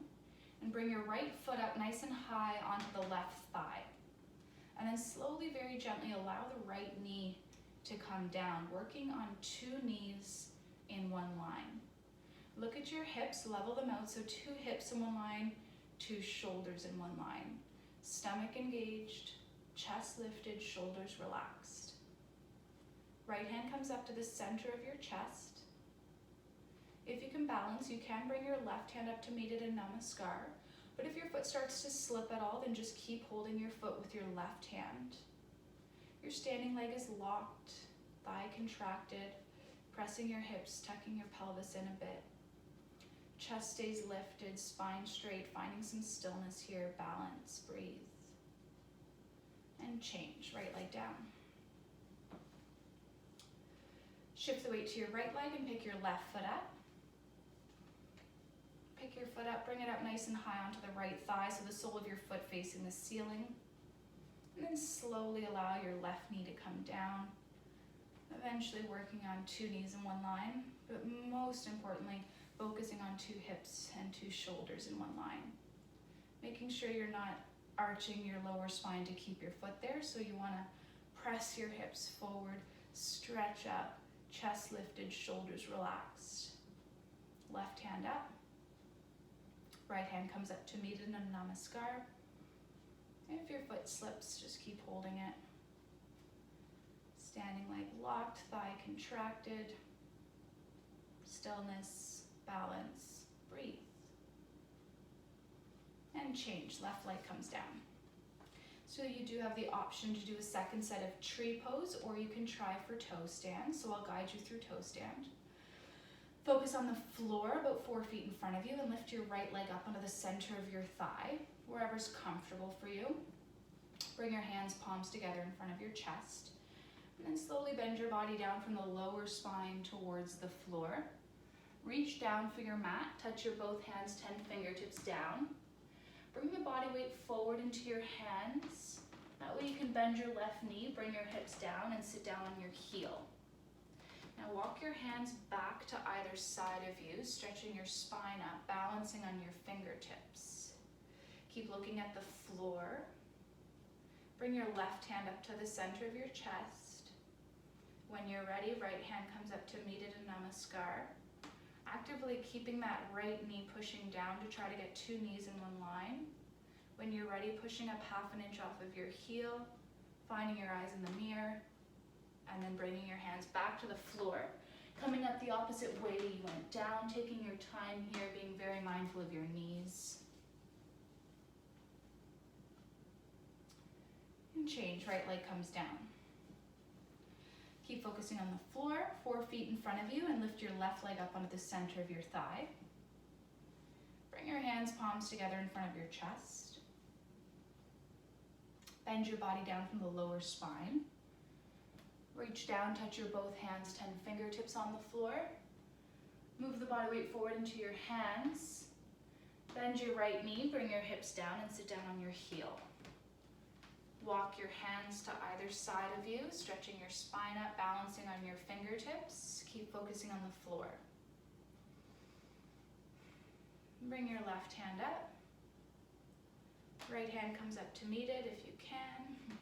and bring your right foot up nice and high onto the left thigh. And then slowly, very gently, allow the right knee to come down, working on 2 knees in one line. Look at at your hips, level them out. So 2 hips in one line, 2 shoulders in one line. Stomach engaged, chest lifted, shoulders relaxed. Right hand comes up to the center of your chest. If you can balance, you can bring your left hand up to meet it in Namaskar. But if your foot starts to slip at all, then just keep holding your foot with your left hand. Your standing leg is locked, thigh contracted, pressing your hips, tucking your pelvis in a bit. Chest stays lifted, spine straight, finding some stillness here, balance, breathe. And change, right leg down. Shift the weight to your right leg and pick your left foot up. Pick your foot up, bring it up nice and high onto the right thigh so the sole of your foot facing the ceiling. And then slowly allow your left knee to come down. Eventually working on 2 knees in one line, but most importantly, focusing on 2 hips and 2 shoulders in one line. Making sure you're not arching your lower spine to keep your foot there, so you want to press your hips forward, stretch up, chest lifted, shoulders relaxed. Left hand up. Right hand comes up to meet it in a Namaskar. And if your foot slips, just keep holding it. Standing leg locked, thigh contracted. Stillness, balance, breathe. And change, left leg comes down. So you do have the option to do a second set of tree pose, or you can try for toe stand. So I'll guide you through toe stand. Focus on the floor about 4 feet in front of you and lift your right leg up onto the center of your thigh, wherever's comfortable for you. Bring your hands, palms together in front of your chest. And then slowly bend your body down from the lower spine towards the floor. Reach down for your mat, touch your both hands 10 fingertips down. Bring the body weight forward into your hands. That way you can bend your left knee, bring your hips down and sit down on your heel. Now walk your hands back to either side of you, stretching your spine up, balancing on your fingertips. Keep looking at the floor. Bring your left hand up to the center of your chest. When you're ready, right hand comes up to meet it in Namaskar. Actively keeping that right knee pushing down to try to get 2 knees in one line. When you're ready, pushing up 1/2 inch off of your heel, finding your eyes in the mirror, and then bringing your hands back to the floor, coming up the opposite way you went down, taking your time here, being very mindful of your knees. And change, right leg comes down. Keep focusing on the floor, 4 feet in front of you, and lift your left leg up onto the center of your thigh. Bring your hands, palms together in front of your chest. Bend your body down from the lower spine. Reach down, touch your both hands, 10 fingertips on the floor. Move the body weight forward into your hands. Bend your right knee, bring your hips down and sit down on your heel. Walk your hands to either side of you, stretching your spine up, balancing on your fingertips. Keep focusing on the floor. Bring your left hand up. Right hand comes up to meet it if you can.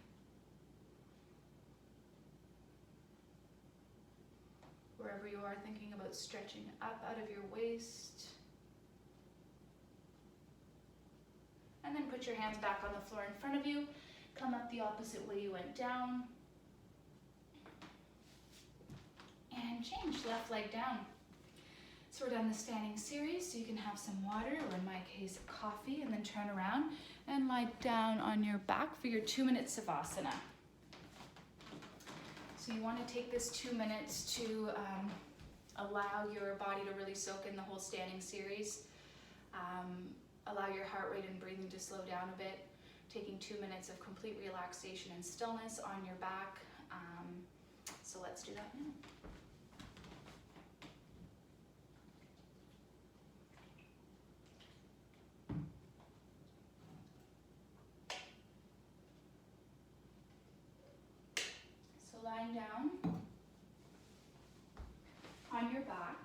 Wherever you are, thinking about stretching up out of your waist. And then put your hands back on the floor in front of you. Come up the opposite way you went down. And change, left leg down. So we're done the standing series, so you can have some water, or in my case, coffee, and then turn around and lie down on your back for your 2-minute Savasana. So you want to take this 2 minutes to allow your body to really soak in the whole standing series. Allow your heart rate and breathing to slow down a bit. Taking 2 minutes of complete relaxation and stillness on your back. So let's do that now. So lying down on your back.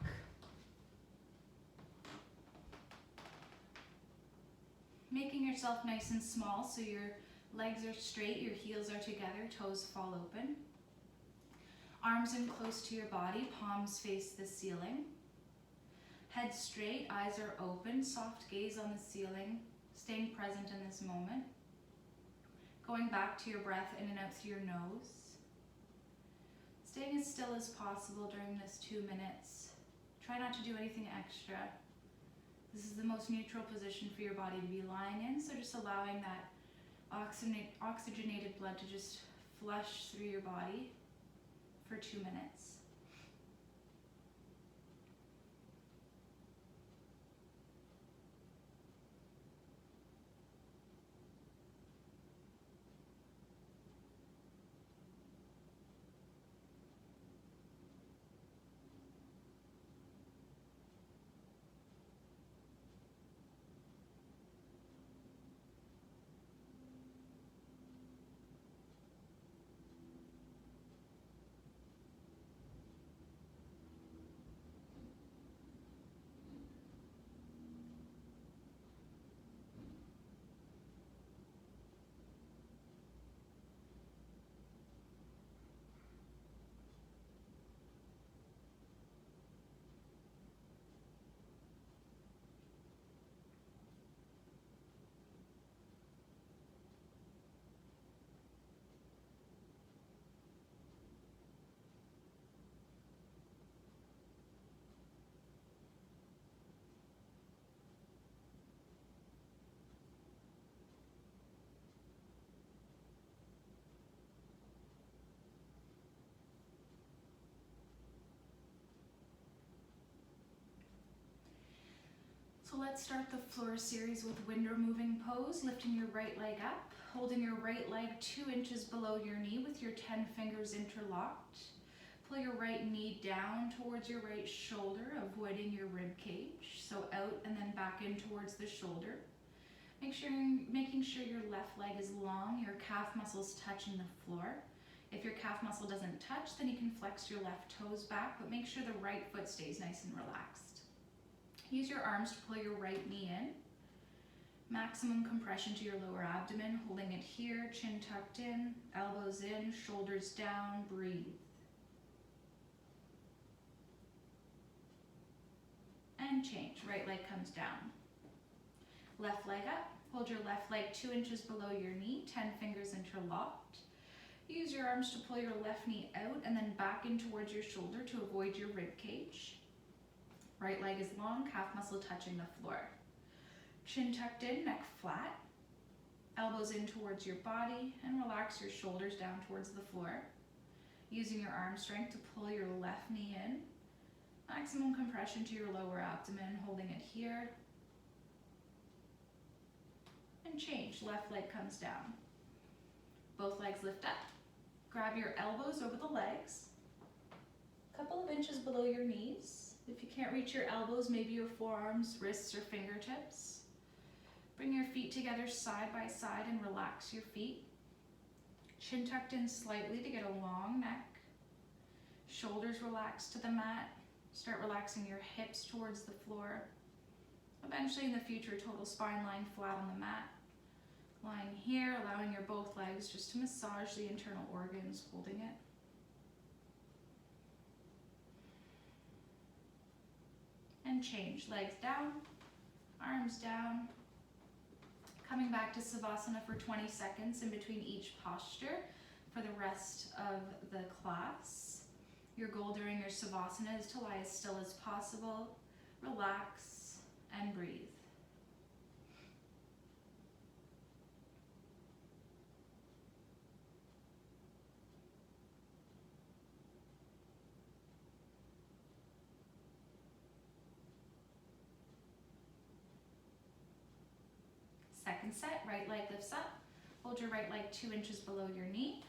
Making yourself nice and small so your legs are straight, your heels are together, toes fall open. Arms in close to your body, palms face the ceiling. Head straight, eyes are open, soft gaze on the ceiling, staying present in this moment. Going back to your breath in and out through your nose. Staying as still as possible during this 2 minutes. Try not to do anything extra. This is the most neutral position for your body to be lying in, so just allowing that oxygenated blood to just flush through your body for 2 minutes. So let's start the floor series with window moving pose, lifting your right leg up, holding your right leg 2 inches below your knee with your 10 fingers interlocked. Pull your right knee down towards your right shoulder, avoiding your rib cage. So out and then back in towards the shoulder. Making sure your left leg is long, your calf muscles touching the floor. If your calf muscle doesn't touch, then you can flex your left toes back, but make sure the right foot stays nice and relaxed. Use your arms to pull your right knee in. Maximum compression to your lower abdomen, holding it here, chin tucked in, elbows in, shoulders down, breathe. And change, right leg comes down. Left leg up, hold your left leg 2 inches below your knee, 10 fingers interlocked. Use your arms to pull your left knee out and then back in towards your shoulder to avoid your rib cage. Right leg is long, calf muscle touching the floor. Chin tucked in, neck flat. Elbows in towards your body and relax your shoulders down towards the floor. Using your arm strength to pull your left knee in. Maximum compression to your lower abdomen, holding it here. And change, left leg comes down. Both legs lift up. Grab your elbows over the legs. A couple of inches below your knees. If you can't reach your elbows, maybe your forearms, wrists, or fingertips. Bring your feet together side by side and relax your feet. Chin tucked in slightly to get a long neck. Shoulders relaxed to the mat. Start relaxing your hips towards the floor. Eventually in the future, total spine lying flat on the mat. Lying here, allowing your both legs just to massage the internal organs, holding it. And change, legs down, arms down. Coming back to Savasana for 20 seconds in between each posture for the rest of the class. Your goal during your Savasana is to lie as still as possible, relax, and breathe. Second set, right leg lifts up. Hold your right leg 2 inches below your knee.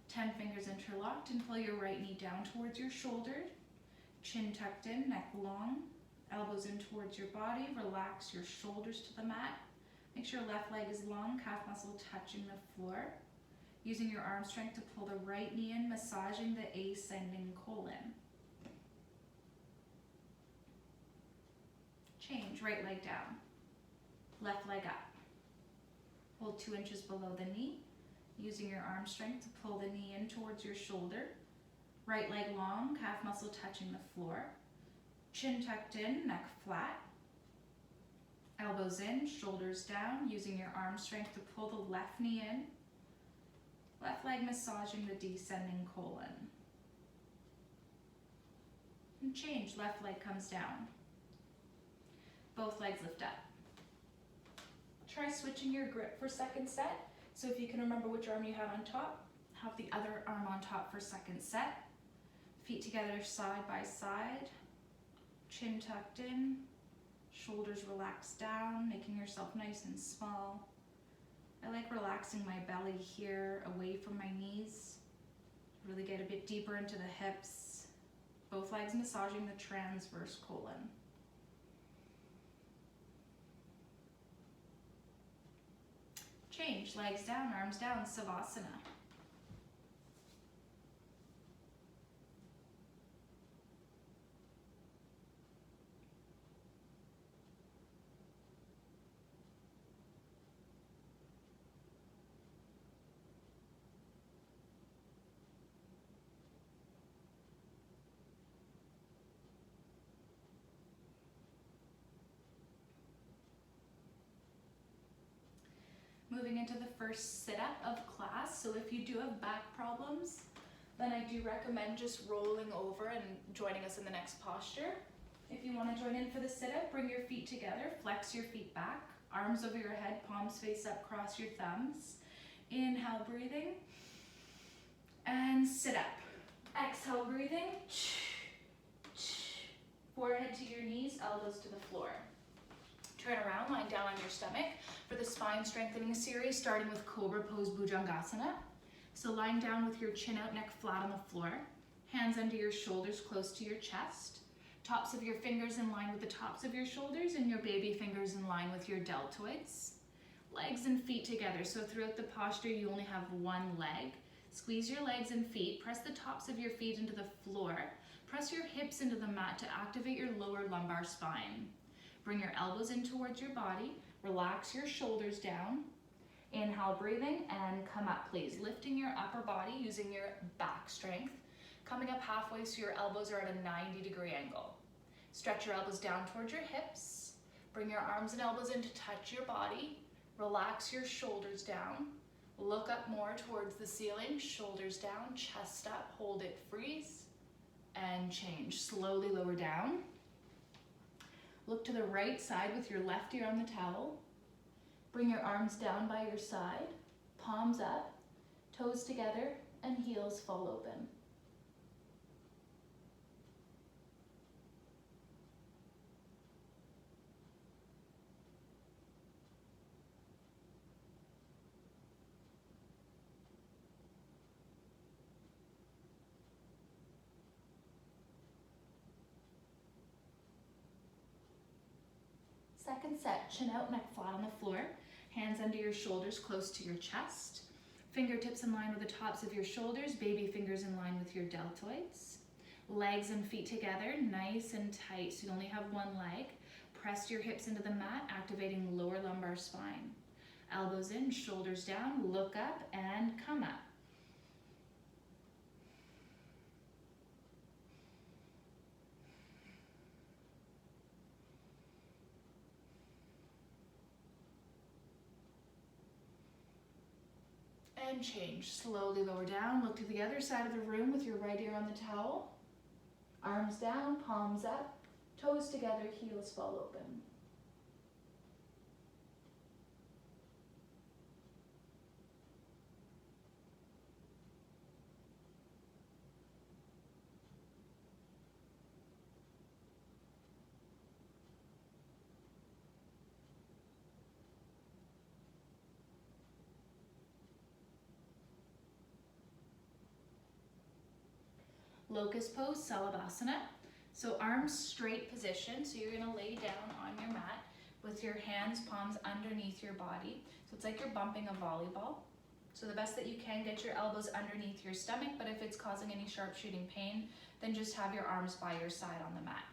10 fingers interlocked and pull your right knee down towards your shoulder. Chin tucked in, neck long. Elbows in towards your body. Relax your shoulders to the mat. Make sure left leg is long, calf muscle touching the floor. Using your arm strength to pull the right knee in, massaging the ascending colon. Change, right leg down. Left leg up. Hold 2 inches below the knee, using your arm strength to pull the knee in towards your shoulder. Right leg long, calf muscle touching the floor. Chin tucked in, neck flat. Elbows in, shoulders down, using your arm strength to pull the left knee in. Left leg massaging the descending colon. And change, left leg comes down. Both legs lift up. Try switching your grip for second set. So if you can remember which arm you have on top, have the other arm on top for second set. Feet together side by side. Chin tucked in. Shoulders relaxed down, making yourself nice and small. I like relaxing my belly here, away from my knees. Really get a bit deeper into the hips. Both legs massaging the transverse colon. Change, legs down, arms down, Savasana. Moving into the first sit-up of class. So if you do have back problems, then I do recommend just rolling over and joining us in the next posture. If you want to join in for the sit-up, bring your feet together, flex your feet back, arms over your head, palms face up, cross your thumbs. Inhale, breathing, and sit up. Exhale, breathing. Forehead to your knees, elbows to the floor. Turn around, lying down on your stomach for the spine strengthening series, starting with Cobra pose Bhujangasana. So lying down with your chin out, neck flat on the floor, hands under your shoulders close to your chest, tops of your fingers in line with the tops of your shoulders and your baby fingers in line with your deltoids. Legs and feet together, so throughout the posture you only have one leg. Squeeze your legs and feet, press the tops of your feet into the floor, press your hips into the mat to activate your lower lumbar spine. Bring your elbows in towards your body, relax your shoulders down. Inhale, breathing, and come up, please. Lifting your upper body using your back strength. Coming up halfway so your elbows are at a 90-degree angle. Stretch your elbows down towards your hips. Bring your arms and elbows in to touch your body. Relax your shoulders down. Look up more towards the ceiling, shoulders down, chest up, hold it, freeze, and change. Slowly lower down. Look to the right side with your left ear on the towel. Bring your arms down by your side, palms up, toes together, and heels fall open. Second set, chin out, neck flat on the floor. Hands under your shoulders close to your chest. Fingertips in line with the tops of your shoulders, baby fingers in line with your deltoids. Legs and feet together, nice and tight, so you only have one leg. Press your hips into the mat, activating lower lumbar spine. Elbows in, shoulders down, look up and come up. And change. Slowly lower down. Look to the other side of the room with your right ear on the towel. Arms down, palms up, toes together, heels fall open. Locust pose, Savasana. So arms straight position. So you're gonna lay down on your mat with your hands, palms underneath your body. So it's like you're bumping a volleyball. So the best that you can, get your elbows underneath your stomach, but if it's causing any sharp shooting pain, then just have your arms by your side on the mat.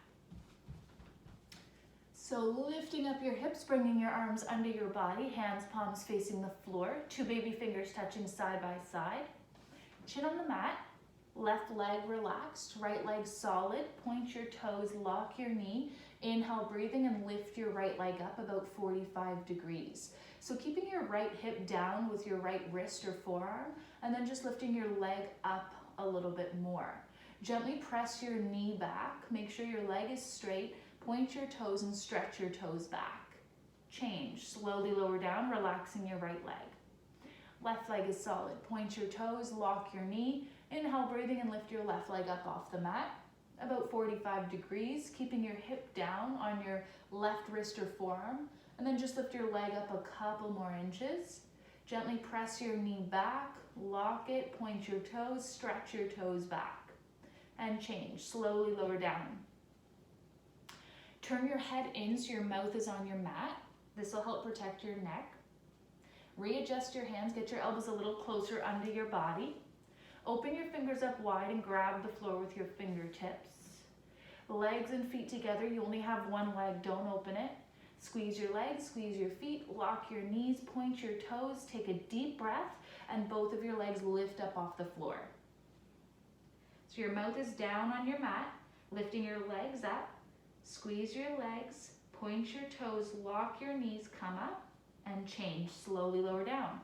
So lifting up your hips, bringing your arms under your body, hands, palms facing the floor, two baby fingers touching side by side. Chin on the mat. Left leg relaxed, right leg solid. Point your toes, lock your knee. Inhale, breathing, and lift your right leg up about 45 degrees. So keeping your right hip down with your right wrist or forearm, and then just lifting your leg up a little bit more. Gently press your knee back. Make sure your leg is straight. Point your toes and stretch your toes back. Change. Slowly lower down, relaxing your right leg. Left leg is solid. Point your toes, lock your knee. Inhale, breathing, and lift your left leg up off the mat. About 45 degrees, keeping your hip down on your left wrist or forearm. And then just lift your leg up a couple more inches. Gently press your knee back, lock it, point your toes, stretch your toes back. And change. Slowly lower down. Turn your head in so your mouth is on your mat. This will help protect your neck. Readjust your hands, get your elbows a little closer under your body. Open your fingers up wide and grab the floor with your fingertips. Legs and feet together, you only have one leg, don't open it. Squeeze your legs, squeeze your feet, lock your knees, point your toes, take a deep breath, and both of your legs lift up off the floor. So your mouth is down on your mat, lifting your legs up, squeeze your legs, point your toes, lock your knees, come up, and change. Slowly lower down.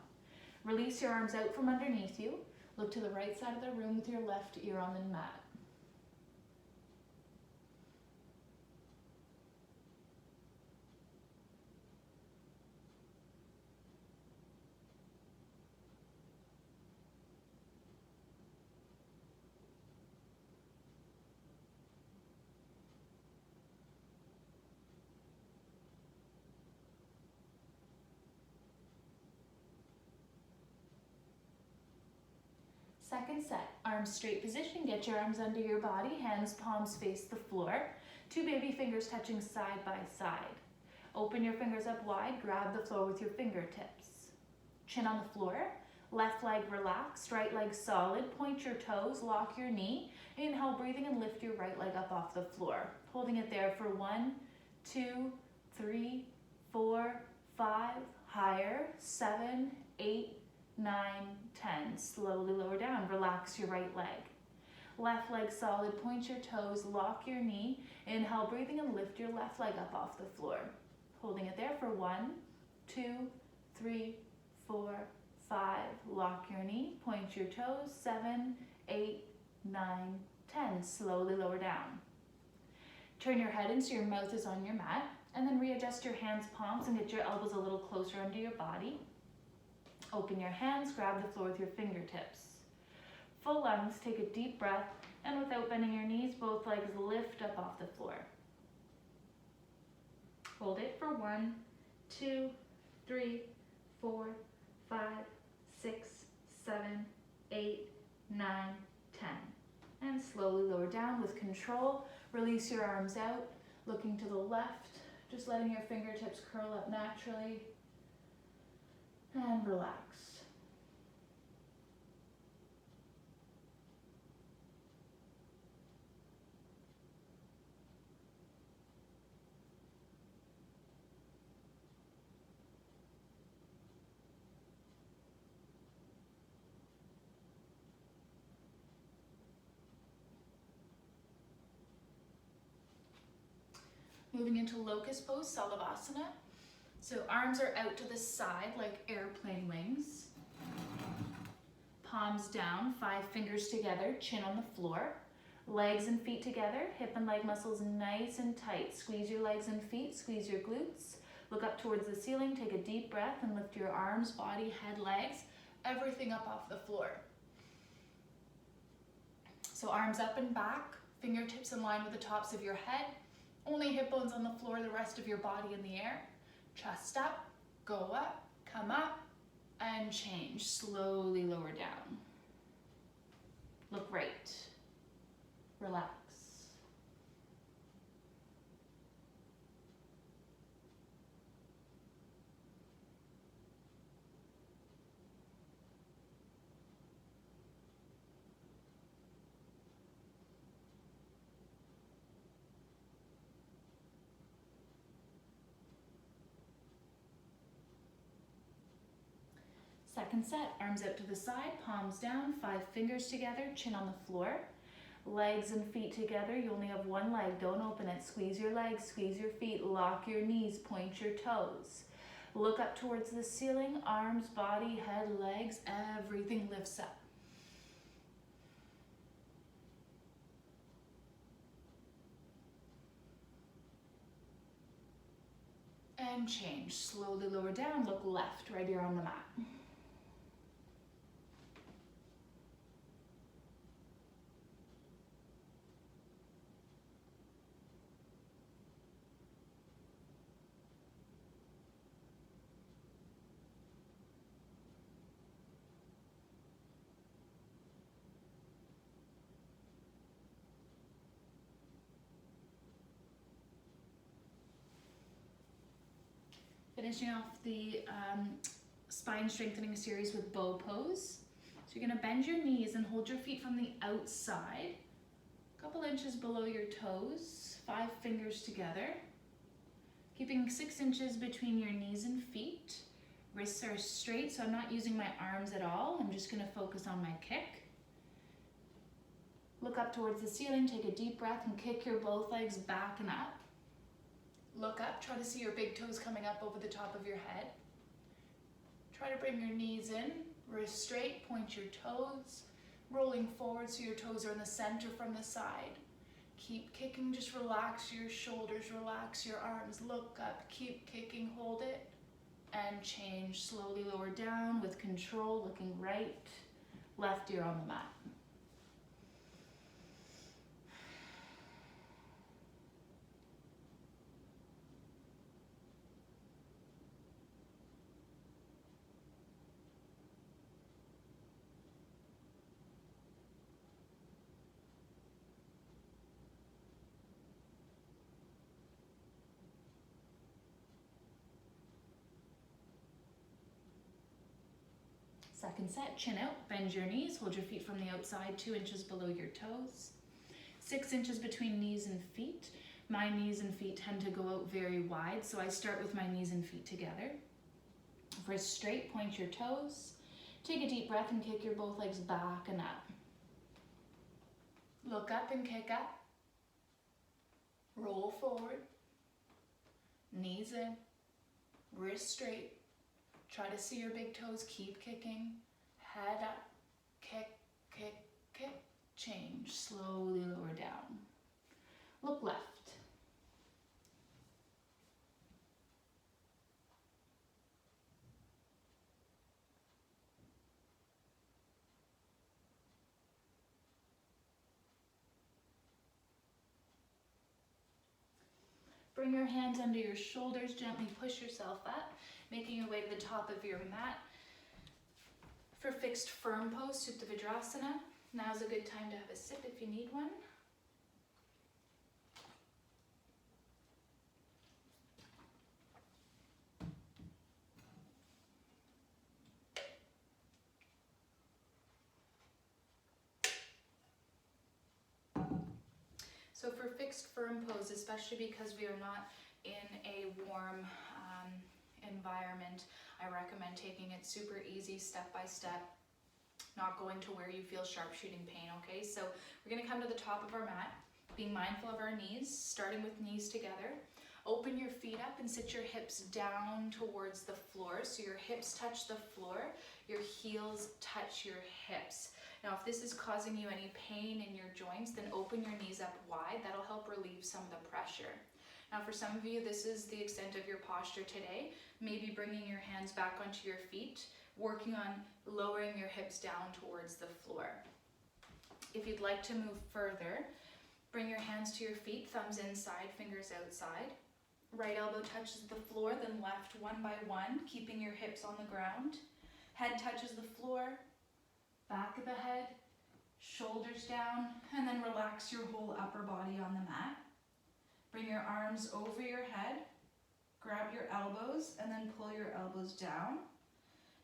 Release your arms out from underneath you. Look to the right side of the room with your left ear on the mat. Second set, arms straight position, get your arms under your body, hands, palms face the floor. Two baby fingers touching side by side. Open your fingers up wide, grab the floor with your fingertips. Chin on the floor, left leg relaxed, right leg solid, point your toes, lock your knee. Inhale, breathing, and lift your right leg up off the floor. Holding it there for 1, 2, 3, 4, 5, higher, 7, 8, 9, 10. Slowly lower down. Relax your right leg. Left leg solid. Point your toes. Lock your knee. Inhale, breathing, and lift your left leg up off the floor. Holding it there for 1, 2, 3, 4, 5. Lock your knee. Point your toes. 7, 8, 9, 10. Slowly lower down. Turn your head in so your mouth is on your mat. And then readjust your hands, palms, and get your elbows a little closer under your body. Open your hands, grab the floor with your fingertips. Full lungs, take a deep breath, and without bending your knees, both legs lift up off the floor. Hold it for 1, 2, 3, 4, 5, 6, 7, 8, 9, 10. And slowly lower down with control. Release your arms out, looking to the left, just letting your fingertips curl up naturally. And relax. Moving into Locust pose, Savasana. So arms are out to the side like airplane wings. Palms down, 5 fingers together, chin on the floor. Legs and feet together, hip and leg muscles nice and tight. Squeeze your legs and feet, squeeze your glutes. Look up towards the ceiling, take a deep breath, and lift your arms, body, head, legs, everything up off the floor. So arms up and back, fingertips in line with the tops of your head. Only hip bones on the floor, the rest of your body in the air. Chest up, go up, come up, and change. Slowly lower down. Look right. Relax. Second set, arms out to the side, palms down, 5 fingers together, chin on the floor. Legs and feet together. You only have one leg, don't open it. Squeeze your legs, squeeze your feet, lock your knees, point your toes. Look up towards the ceiling, arms, body, head, legs, everything lifts up. And change. Slowly lower down, look left, right ear on the mat. Finishing off the spine strengthening series with bow pose. So you're gonna bend your knees and hold your feet from the outside, a couple inches below your toes, 5 fingers together, keeping 6 inches between your knees and feet. Wrists are straight, so I'm not using my arms at all. I'm just gonna focus on my kick. Look up towards the ceiling, take a deep breath and kick your both legs back and up. Look up, try to see your big toes coming up over the top of your head. Try to bring your knees in, wrists straight, point your toes, rolling forward so your toes are in the center from the side. Keep kicking, just relax your shoulders, relax your arms, look up, keep kicking, hold it, and change. Slowly lower down with control, looking right, left ear on the mat. Second set, chin out, bend your knees, hold your feet from the outside 2 inches below your toes. 6 inches between knees and feet. My knees and feet tend to go out very wide, so I start with my knees and feet together. Wrists straight, point your toes. Take a deep breath and kick your both legs back and up. Look up and kick up. Roll forward. Knees in. Wrists straight. Try to see your big toes, keep kicking. Head up. Kick, kick, kick. Change. Slowly lower down. Look left. Bring your hands under your shoulders, gently push yourself up, making your way to the top of your mat. For fixed firm pose, Supta Vidrasana. Now's a good time to have a sip if you need one. So for fixed firm pose, especially because we are not in a warm environment, I recommend taking it super easy, step by step, not going to where you feel sharp shooting pain, okay? So we're gonna come to the top of our mat, being mindful of our knees, starting with knees together. Open your feet up and sit your hips down towards the floor. So your hips touch the floor, your heels touch your hips. Now, if this is causing you any pain in your joints, then open your knees up wide. That'll help relieve some of the pressure. Now, for some of you, this is the extent of your posture today. Maybe bringing your hands back onto your feet, working on lowering your hips down towards the floor. If you'd like to move further, bring your hands to your feet, thumbs inside, fingers outside. Right elbow touches the floor, then left one by one, keeping your hips on the ground. Head touches the floor, back of the head, shoulders down, and then relax your whole upper body on the mat. Bring your arms over your head, grab your elbows, and then pull your elbows down.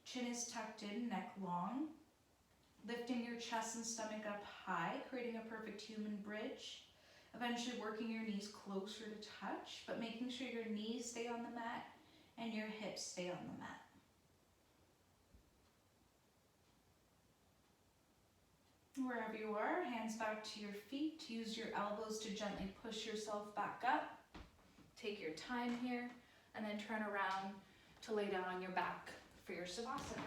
Chin is tucked in, neck long. Lifting your chest and stomach up high, creating a perfect human bridge. Eventually working your knees closer to touch, but making sure your knees stay on the mat and your hips stay on the mat. Wherever you are, hands back to your feet. Use your elbows to gently push yourself back up. Take your time here, and then turn around to lay down on your back for your Savasana.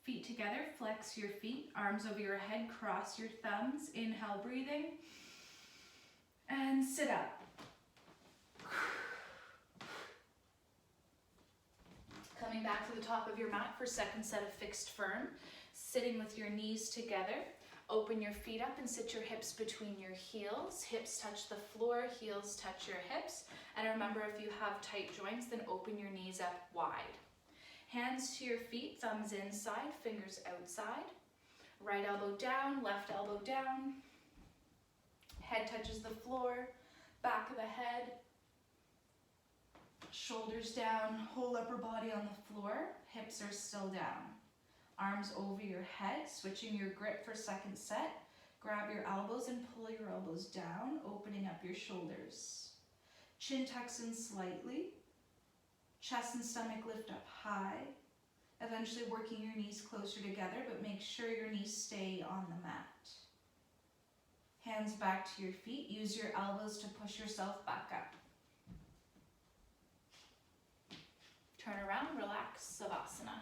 Feet together, flex your feet, arms over your head, cross your thumbs. Inhale, breathing, and sit up. Coming back to the top of your mat for second set of fixed firm. Sitting with your knees together. Open your feet up and sit your hips between your heels. Hips touch the floor, heels touch your hips. And remember, if you have tight joints, then open your knees up wide. Hands to your feet, thumbs inside, fingers outside. Right elbow down, left elbow down. Head touches the floor, back of the head. Shoulders down, whole upper body on the floor. Hips are still down. Arms over your head, switching your grip for second set. Grab your elbows and pull your elbows down, opening up your shoulders. Chin tucks in slightly. Chest and stomach lift up high. Eventually working your knees closer together, but make sure your knees stay on the mat. Hands back to your feet. Use your elbows to push yourself back up. Turn around, relax, Savasana.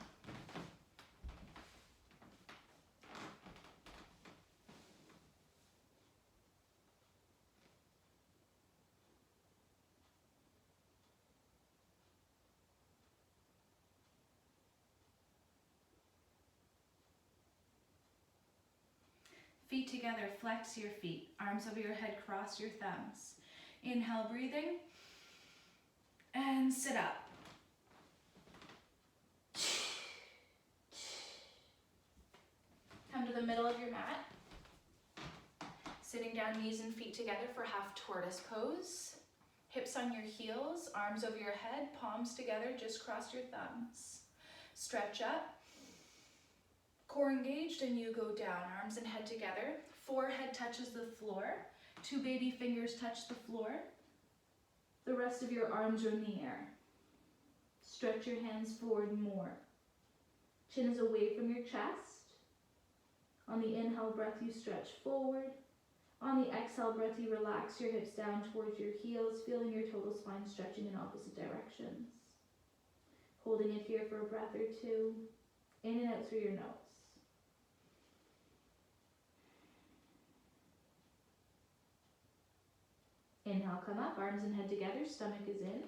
Feet together, flex your feet. Arms over your head, cross your thumbs. Inhale, breathing. And sit up. Come to the middle of your mat. Sitting down, knees and feet together for half tortoise pose. Hips on your heels, arms over your head, palms together, just cross your thumbs. Stretch up. Core engaged, and you go down, arms and head together. Forehead touches the floor. 2 baby fingers touch the floor. The rest of your arms are in the air. Stretch your hands forward more. Chin is away from your chest. On the inhale breath, you stretch forward. On the exhale breath, you relax your hips down towards your heels, feeling your total spine stretching in opposite directions. Holding it here for a breath or two. In and out through your nose. Inhale, come up, arms and head together, stomach is in.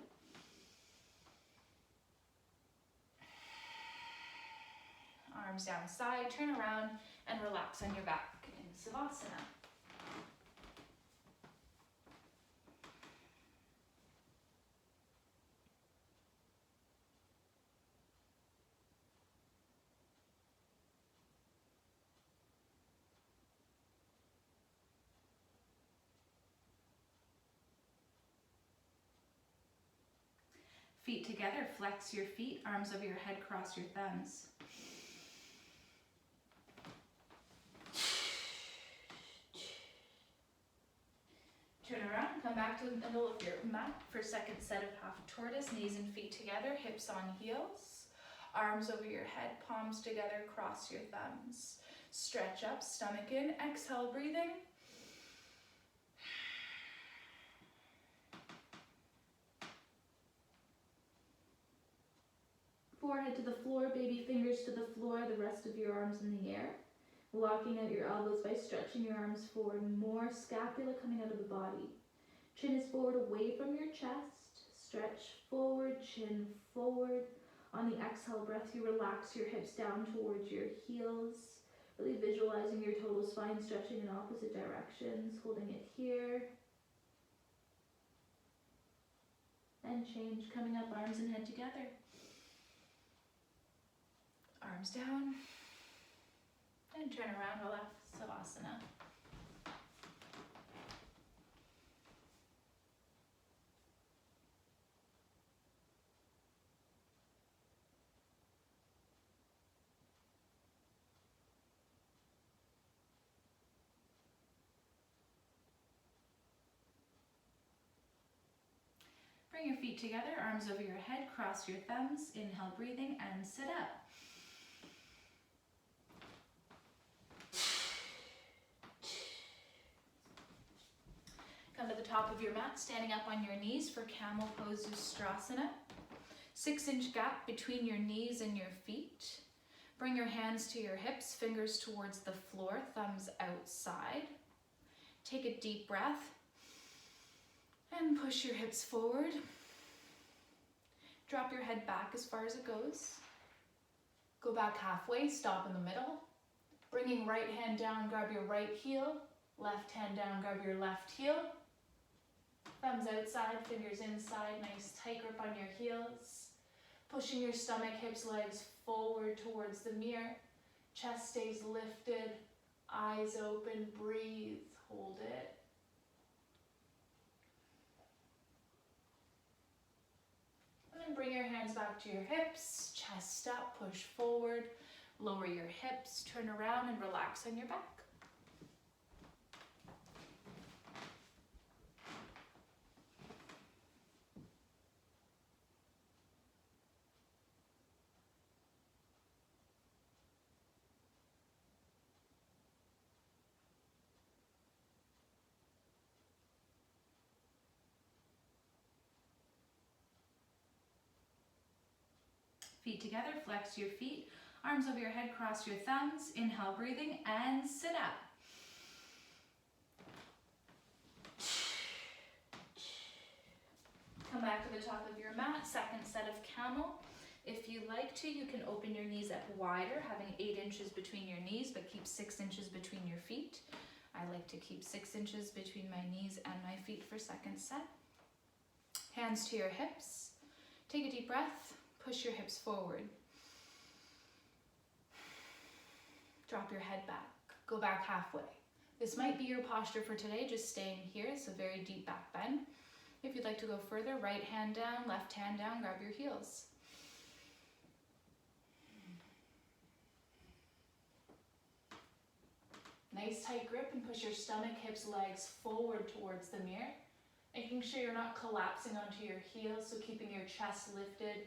Arms down side, turn around and relax on your back in Savasana. Feet together, flex your feet, arms over your head, cross your thumbs. Turn around, come back to the middle of your mat for second set of half tortoise, knees and feet together, hips on heels. Arms over your head, palms together, cross your thumbs. Stretch up, stomach in, exhale, breathing. Forehead to the floor, baby fingers to the floor, the rest of your arms in the air. Locking out your elbows by stretching your arms forward more, scapula coming out of the body. Chin is forward away from your chest. Stretch forward, chin forward. On the exhale breath, you relax your hips down towards your heels. Really visualizing your total spine stretching in opposite directions, holding it here. And change, coming up, arms and head together. Arms down, and turn around, relax, Savasana. Bring your feet together, arms over your head, cross your thumbs, inhale, breathing, and sit up. Come to the top of your mat, standing up on your knees for Camel Pose Ustrasana. 6-inch gap between your knees and your feet. Bring your hands to your hips, fingers towards the floor, thumbs outside. Take a deep breath and push your hips forward. Drop your head back as far as it goes. Go back halfway, stop in the middle. Bringing right hand down, grab your right heel. Left hand down, grab your left heel. Thumbs outside, fingers inside, nice tight grip on your heels. Pushing your stomach, hips, legs forward towards the mirror. Chest stays lifted, eyes open, breathe, hold it. And then bring your hands back to your hips, chest up, push forward, lower your hips, turn around and relax on your back. Feet together, flex your feet, arms over your head, cross your thumbs, inhale, breathing, and sit up. Come back to the top of your mat, second set of Camel. If you like to, you can open your knees up wider, having 8 inches between your knees, but keep 6 inches between your feet. I like to keep 6 inches between my knees and my feet for second set. Hands to your hips. Take a deep breath. Push your hips forward. Drop your head back. Go back halfway. This might be your posture for today, just staying here. It's a very deep back bend. If you'd like to go further, right hand down, left hand down, grab your heels. Nice tight grip and push your stomach, hips, legs forward towards the mirror. Making sure you're not collapsing onto your heels, so keeping your chest lifted,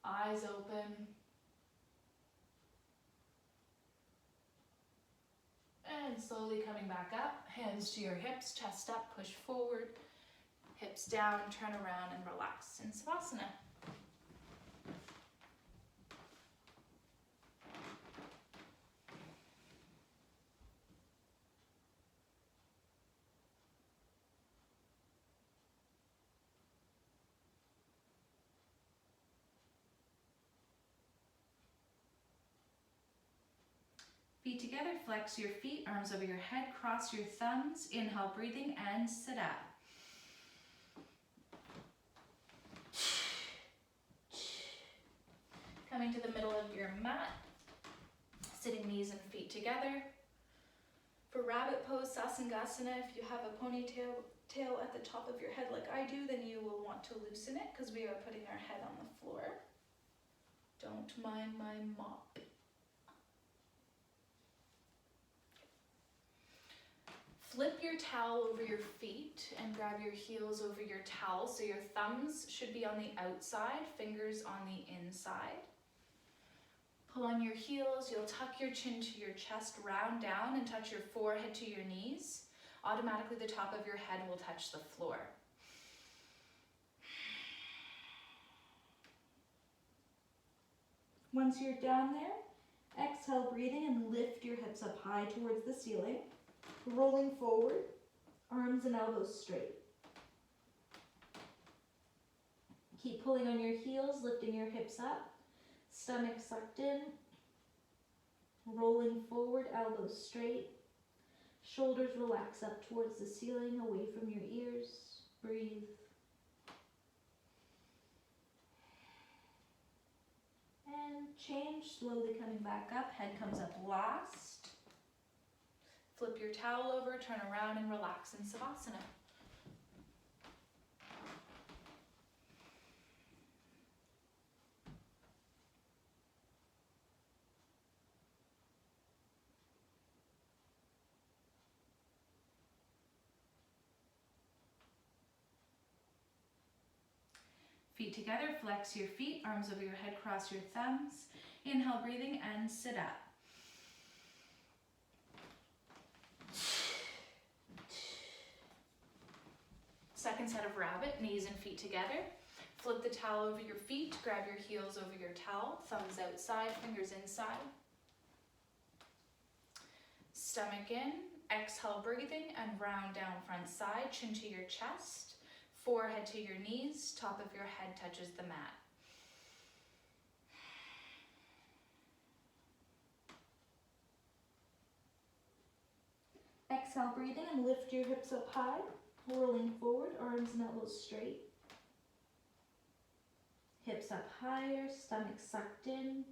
eyes open. And slowly coming back up, hands to your hips, chest up, push forward, hips down, turn around and relax in Savasana. Feet together, flex your feet, arms over your head, cross your thumbs, inhale, breathing, and sit up. Coming to the middle of your mat, sitting knees and feet together. For rabbit pose, Sasangasana, if you have a ponytail at the top of your head like I do, then you will want to loosen it because we are putting our head on the floor. Don't mind my mop. Flip your towel over your feet and grab your heels over your towel so your thumbs should be on the outside, fingers on the inside. Pull on your heels, you'll tuck your chin to your chest, round down and touch your forehead to your knees. Automatically the top of your head will touch the floor. Once you're down there, exhale, breathing and lift your hips up high towards the ceiling. Rolling forward, arms and elbows straight. Keep pulling on your heels, lifting your hips up, stomach sucked in. Rolling forward, elbows straight. Shoulders relax up towards the ceiling, away from your ears. Breathe. And change, slowly coming back up, head comes up last. Flip your towel over, turn around and relax in Savasana. Feet together, flex your feet, arms over your head, cross your thumbs. Inhale, breathing, and sit up. Second set of rabbit, knees and feet together. Flip the towel over your feet, grab your heels over your towel, thumbs outside, fingers inside. Stomach in, exhale, breathing, and round down front side, chin to your chest, forehead to your knees, top of your head touches the mat. Exhale, breathing, and lift your hips up high, rolling forward, arms and elbows straight. Hips up higher, stomach sucked in,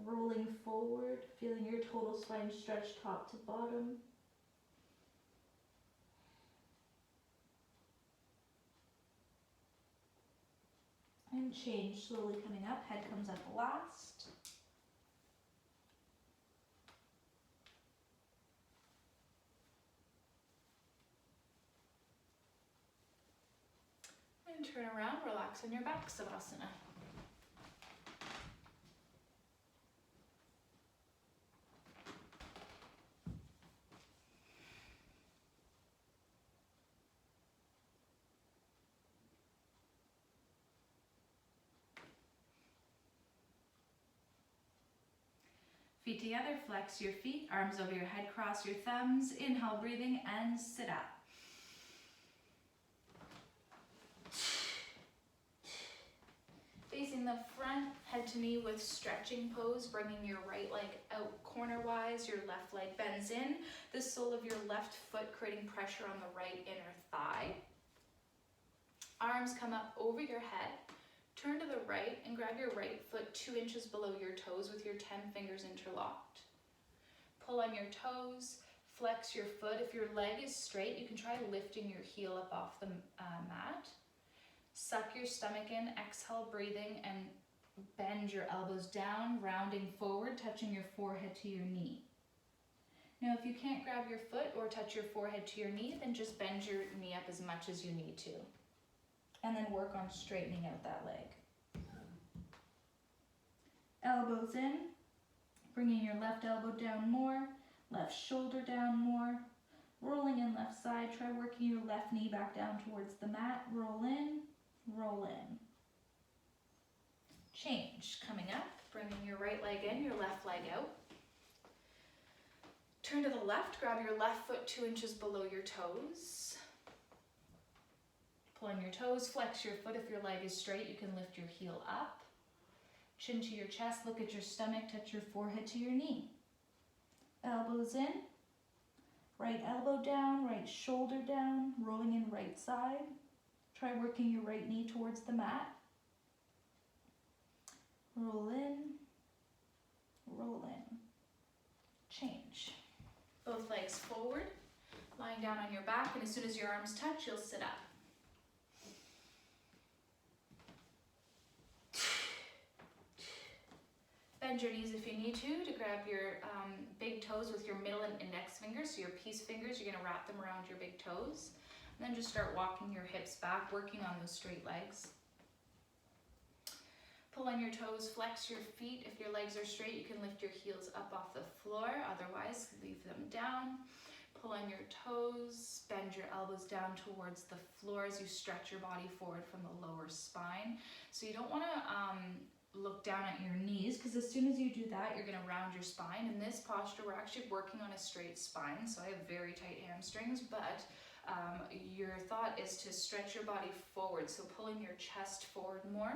rolling forward, feeling your total spine stretch top to bottom. And change, slowly coming up, head comes up last. And turn around, relax on your back, Savasana. Feet together, flex your feet, arms over your head, cross your thumbs. Inhale, breathing, and sit up. Facing the front, head to knee with stretching pose, bringing your right leg out corner-wise, your left leg bends in, the sole of your left foot creating pressure on the right inner thigh. Arms come up over your head. Turn to the right and grab your right foot 2 inches below your toes with your 10 fingers interlocked. Pull on your toes, flex your foot. If your leg is straight, you can try lifting your heel up off the mat. Suck your stomach in, exhale, breathing, and bend your elbows down, rounding forward, touching your forehead to your knee. Now, if you can't grab your foot or touch your forehead to your knee, then just bend your knee up as much as you need to. And then work on straightening out that leg. Elbows in, bringing your left elbow down more, left shoulder down more, rolling in left side. Try working your left knee back down towards the mat. Roll in, roll in. Change, coming up, bringing your right leg in, your left leg out. Turn to the left, grab your left foot 2 inches below your toes. Pull on your toes, flex your foot. If your leg is straight, you can lift your heel up. Chin to your chest, look at your stomach, touch your forehead to your knee. Elbows in, right elbow down, right shoulder down, rolling in right side. Try working your right knee towards the mat. Roll in, roll in. Change. Both legs forward, lying down on your back, and as soon as your arms touch, you'll sit up. Bend your knees if you need to grab your big toes with your middle and index fingers. So your peace fingers, you're gonna wrap them around your big toes. And then just start walking your hips back, working on those straight legs. Pull on your toes, flex your feet. If your legs are straight, you can lift your heels up off the floor. Otherwise, leave them down. Pull on your toes, bend your elbows down towards the floor as you stretch your body forward from the lower spine. So you don't wanna look down at your knees, because as soon as you do that, you're gonna round your spine. In this posture, we're actually working on a straight spine, so I have very tight hamstrings, but your thought is to stretch your body forward, so pulling your chest forward more,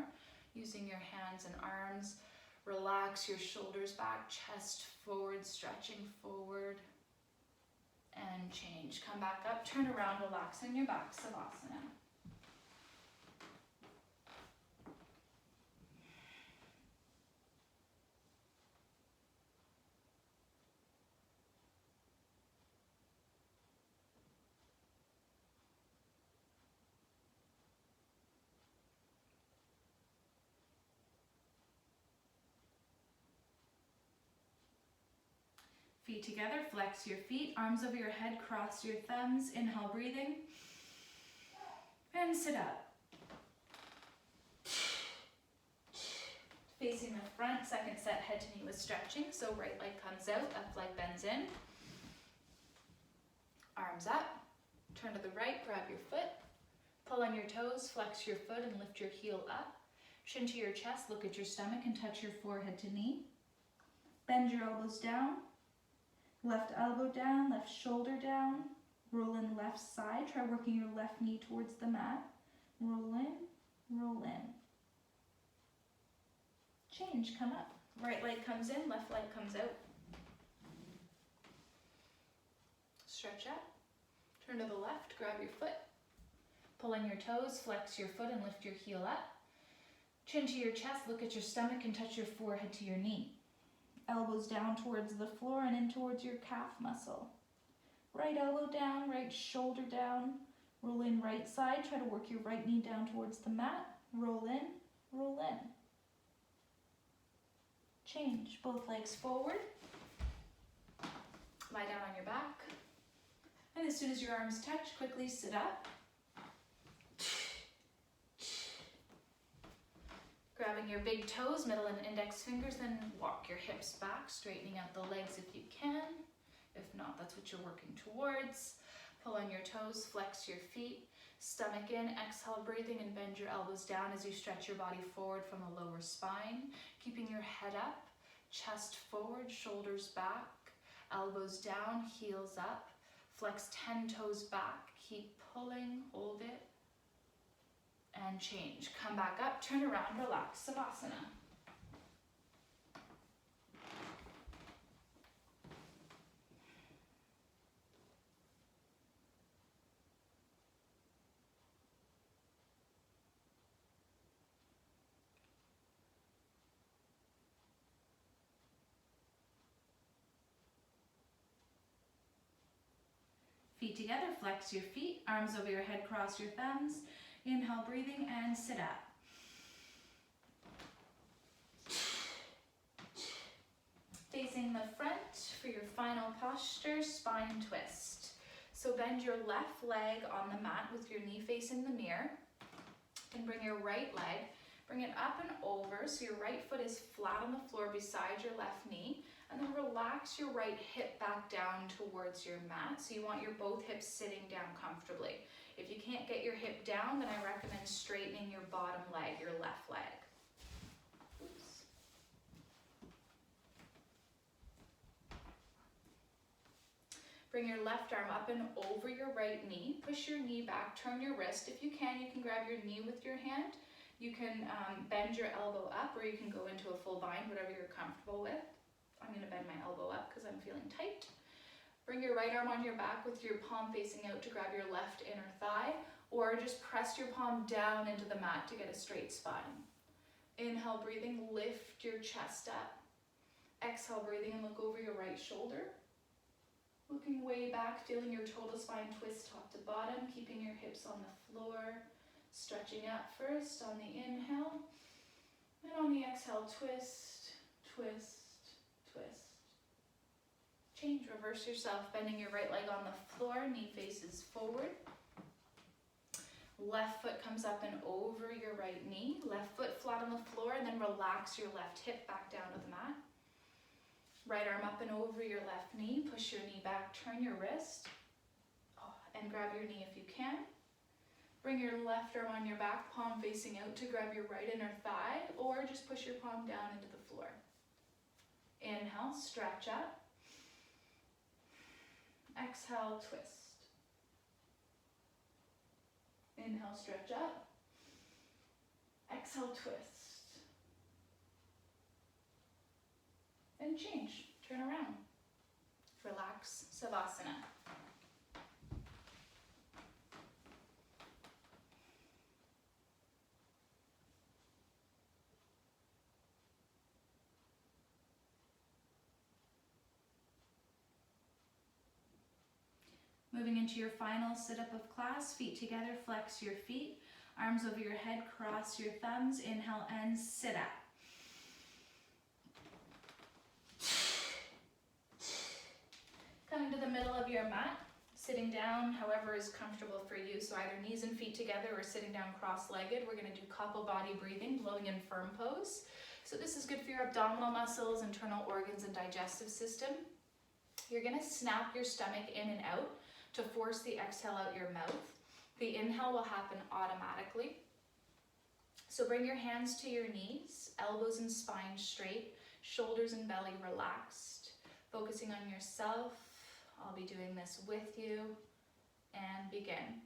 using your hands and arms. Relax your shoulders back, chest forward, stretching forward, and change. Come back up, turn around, relax in your back, Savasana. Feet together, flex your feet, arms over your head, cross your thumbs. Inhale, breathing, and sit up. Facing the front, second set, head to knee with stretching. So right leg comes out, left leg bends in. Arms up, turn to the right, grab your foot. Pull on your toes, flex your foot and lift your heel up. Chin to your chest, look at your stomach and touch your forehead to knee. Bend your elbows down. Left elbow down, left shoulder down. Roll in left side. Try working your left knee towards the mat. Roll in, roll in. Change, come up. Right leg comes in, left leg comes out. Stretch up. Turn to the left, grab your foot. Pull on your toes, flex your foot and lift your heel up. Chin to your chest, look at your stomach and touch your forehead to your knee. Elbows down towards the floor and in towards your calf muscle. Right elbow down, right shoulder down. Roll in right side, try to work your right knee down towards the mat. Roll in, roll in. Change, both legs forward. Lie down on your back. And as soon as your arms touch, quickly sit up. Grabbing your big toes, middle and index fingers, then walk your hips back, straightening out the legs if you can. If not, that's what you're working towards. Pull on your toes, flex your feet, stomach in, exhale, breathing, and bend your elbows down as you stretch your body forward from the lower spine, keeping your head up, chest forward, shoulders back, elbows down, heels up, flex 10 toes back, keep pulling, hold it, and change. Come back up, turn around, relax, Savasana. Feet together, flex your feet, arms over your head, cross your thumbs. Inhale, breathing, and sit up. Facing the front for your final posture, spine twist. So bend your left leg on the mat with your knee facing the mirror. And bring your right leg, bring it up and over so your right foot is flat on the floor beside your left knee. And then relax your right hip back down towards your mat. So you want your both hips sitting down comfortably. If you can't get your hip down, then I recommend straightening your bottom leg, your left leg. Oops. Bring your left arm up and over your right knee. Push your knee back, turn your wrist. If you can grab your knee with your hand. You can bend your elbow up, or you can go into a full bind, whatever you're comfortable with. I'm going to bend my elbow up because I'm feeling tight. Bring your right arm on your back with your palm facing out to grab your left inner thigh, or just press your palm down into the mat to get a straight spine. Inhale, breathing, lift your chest up. Exhale, breathing, and look over your right shoulder. Looking way back, feeling your total spine twist top to bottom, keeping your hips on the floor. Stretching up first on the inhale, and on the exhale, twist, twist, twist. Change, reverse yourself, bending your right leg on the floor, knee faces forward. Left foot comes up and over your right knee, left foot flat on the floor, and then relax your left hip back down to the mat. Right arm up and over your left knee, push your knee back, turn your wrist, and grab your knee if you can. Bring your left arm on your back, palm facing out to grab your right inner thigh, or just push your palm down into the floor. Inhale, stretch up. Exhale, twist. Inhale, stretch up. Exhale, twist. And change, turn around. Relax, Savasana. Moving into your final sit-up of class, feet together, flex your feet, arms over your head, cross your thumbs, inhale and sit up. Coming to the middle of your mat, sitting down however is comfortable for you, so either knees and feet together or sitting down cross-legged. We're going to do couple body breathing, blowing in firm pose. So this is good for your abdominal muscles, internal organs, and digestive system. You're gonna snap your stomach in and out to force the exhale out your mouth. The inhale will happen automatically. So bring your hands to your knees, elbows and spine straight, shoulders and belly relaxed, focusing on yourself. I'll be doing this with you, and begin.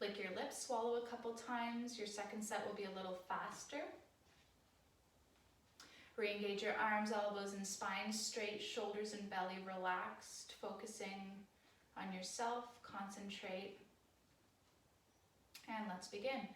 Lick your lips, swallow a couple times. Your second set will be a little faster. Re-engage your arms, elbows, and spine straight, shoulders and belly relaxed, focusing on yourself. Concentrate. And let's begin.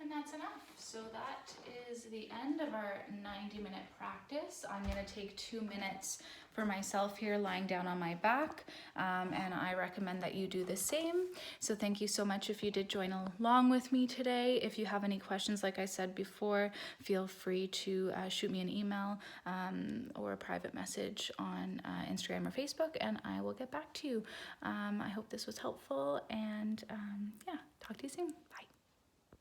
And that's enough. So that is the end of our 90-minute practice. I'm going to take 2 minutes for myself here lying down on my back, and I recommend that you do the same. So thank you so much if you did join along with me today. If you have any questions, like I said before, feel free to shoot me an email or a private message on Instagram or Facebook, and I will get back to you. I hope this was helpful, and yeah, talk to you soon. Bye.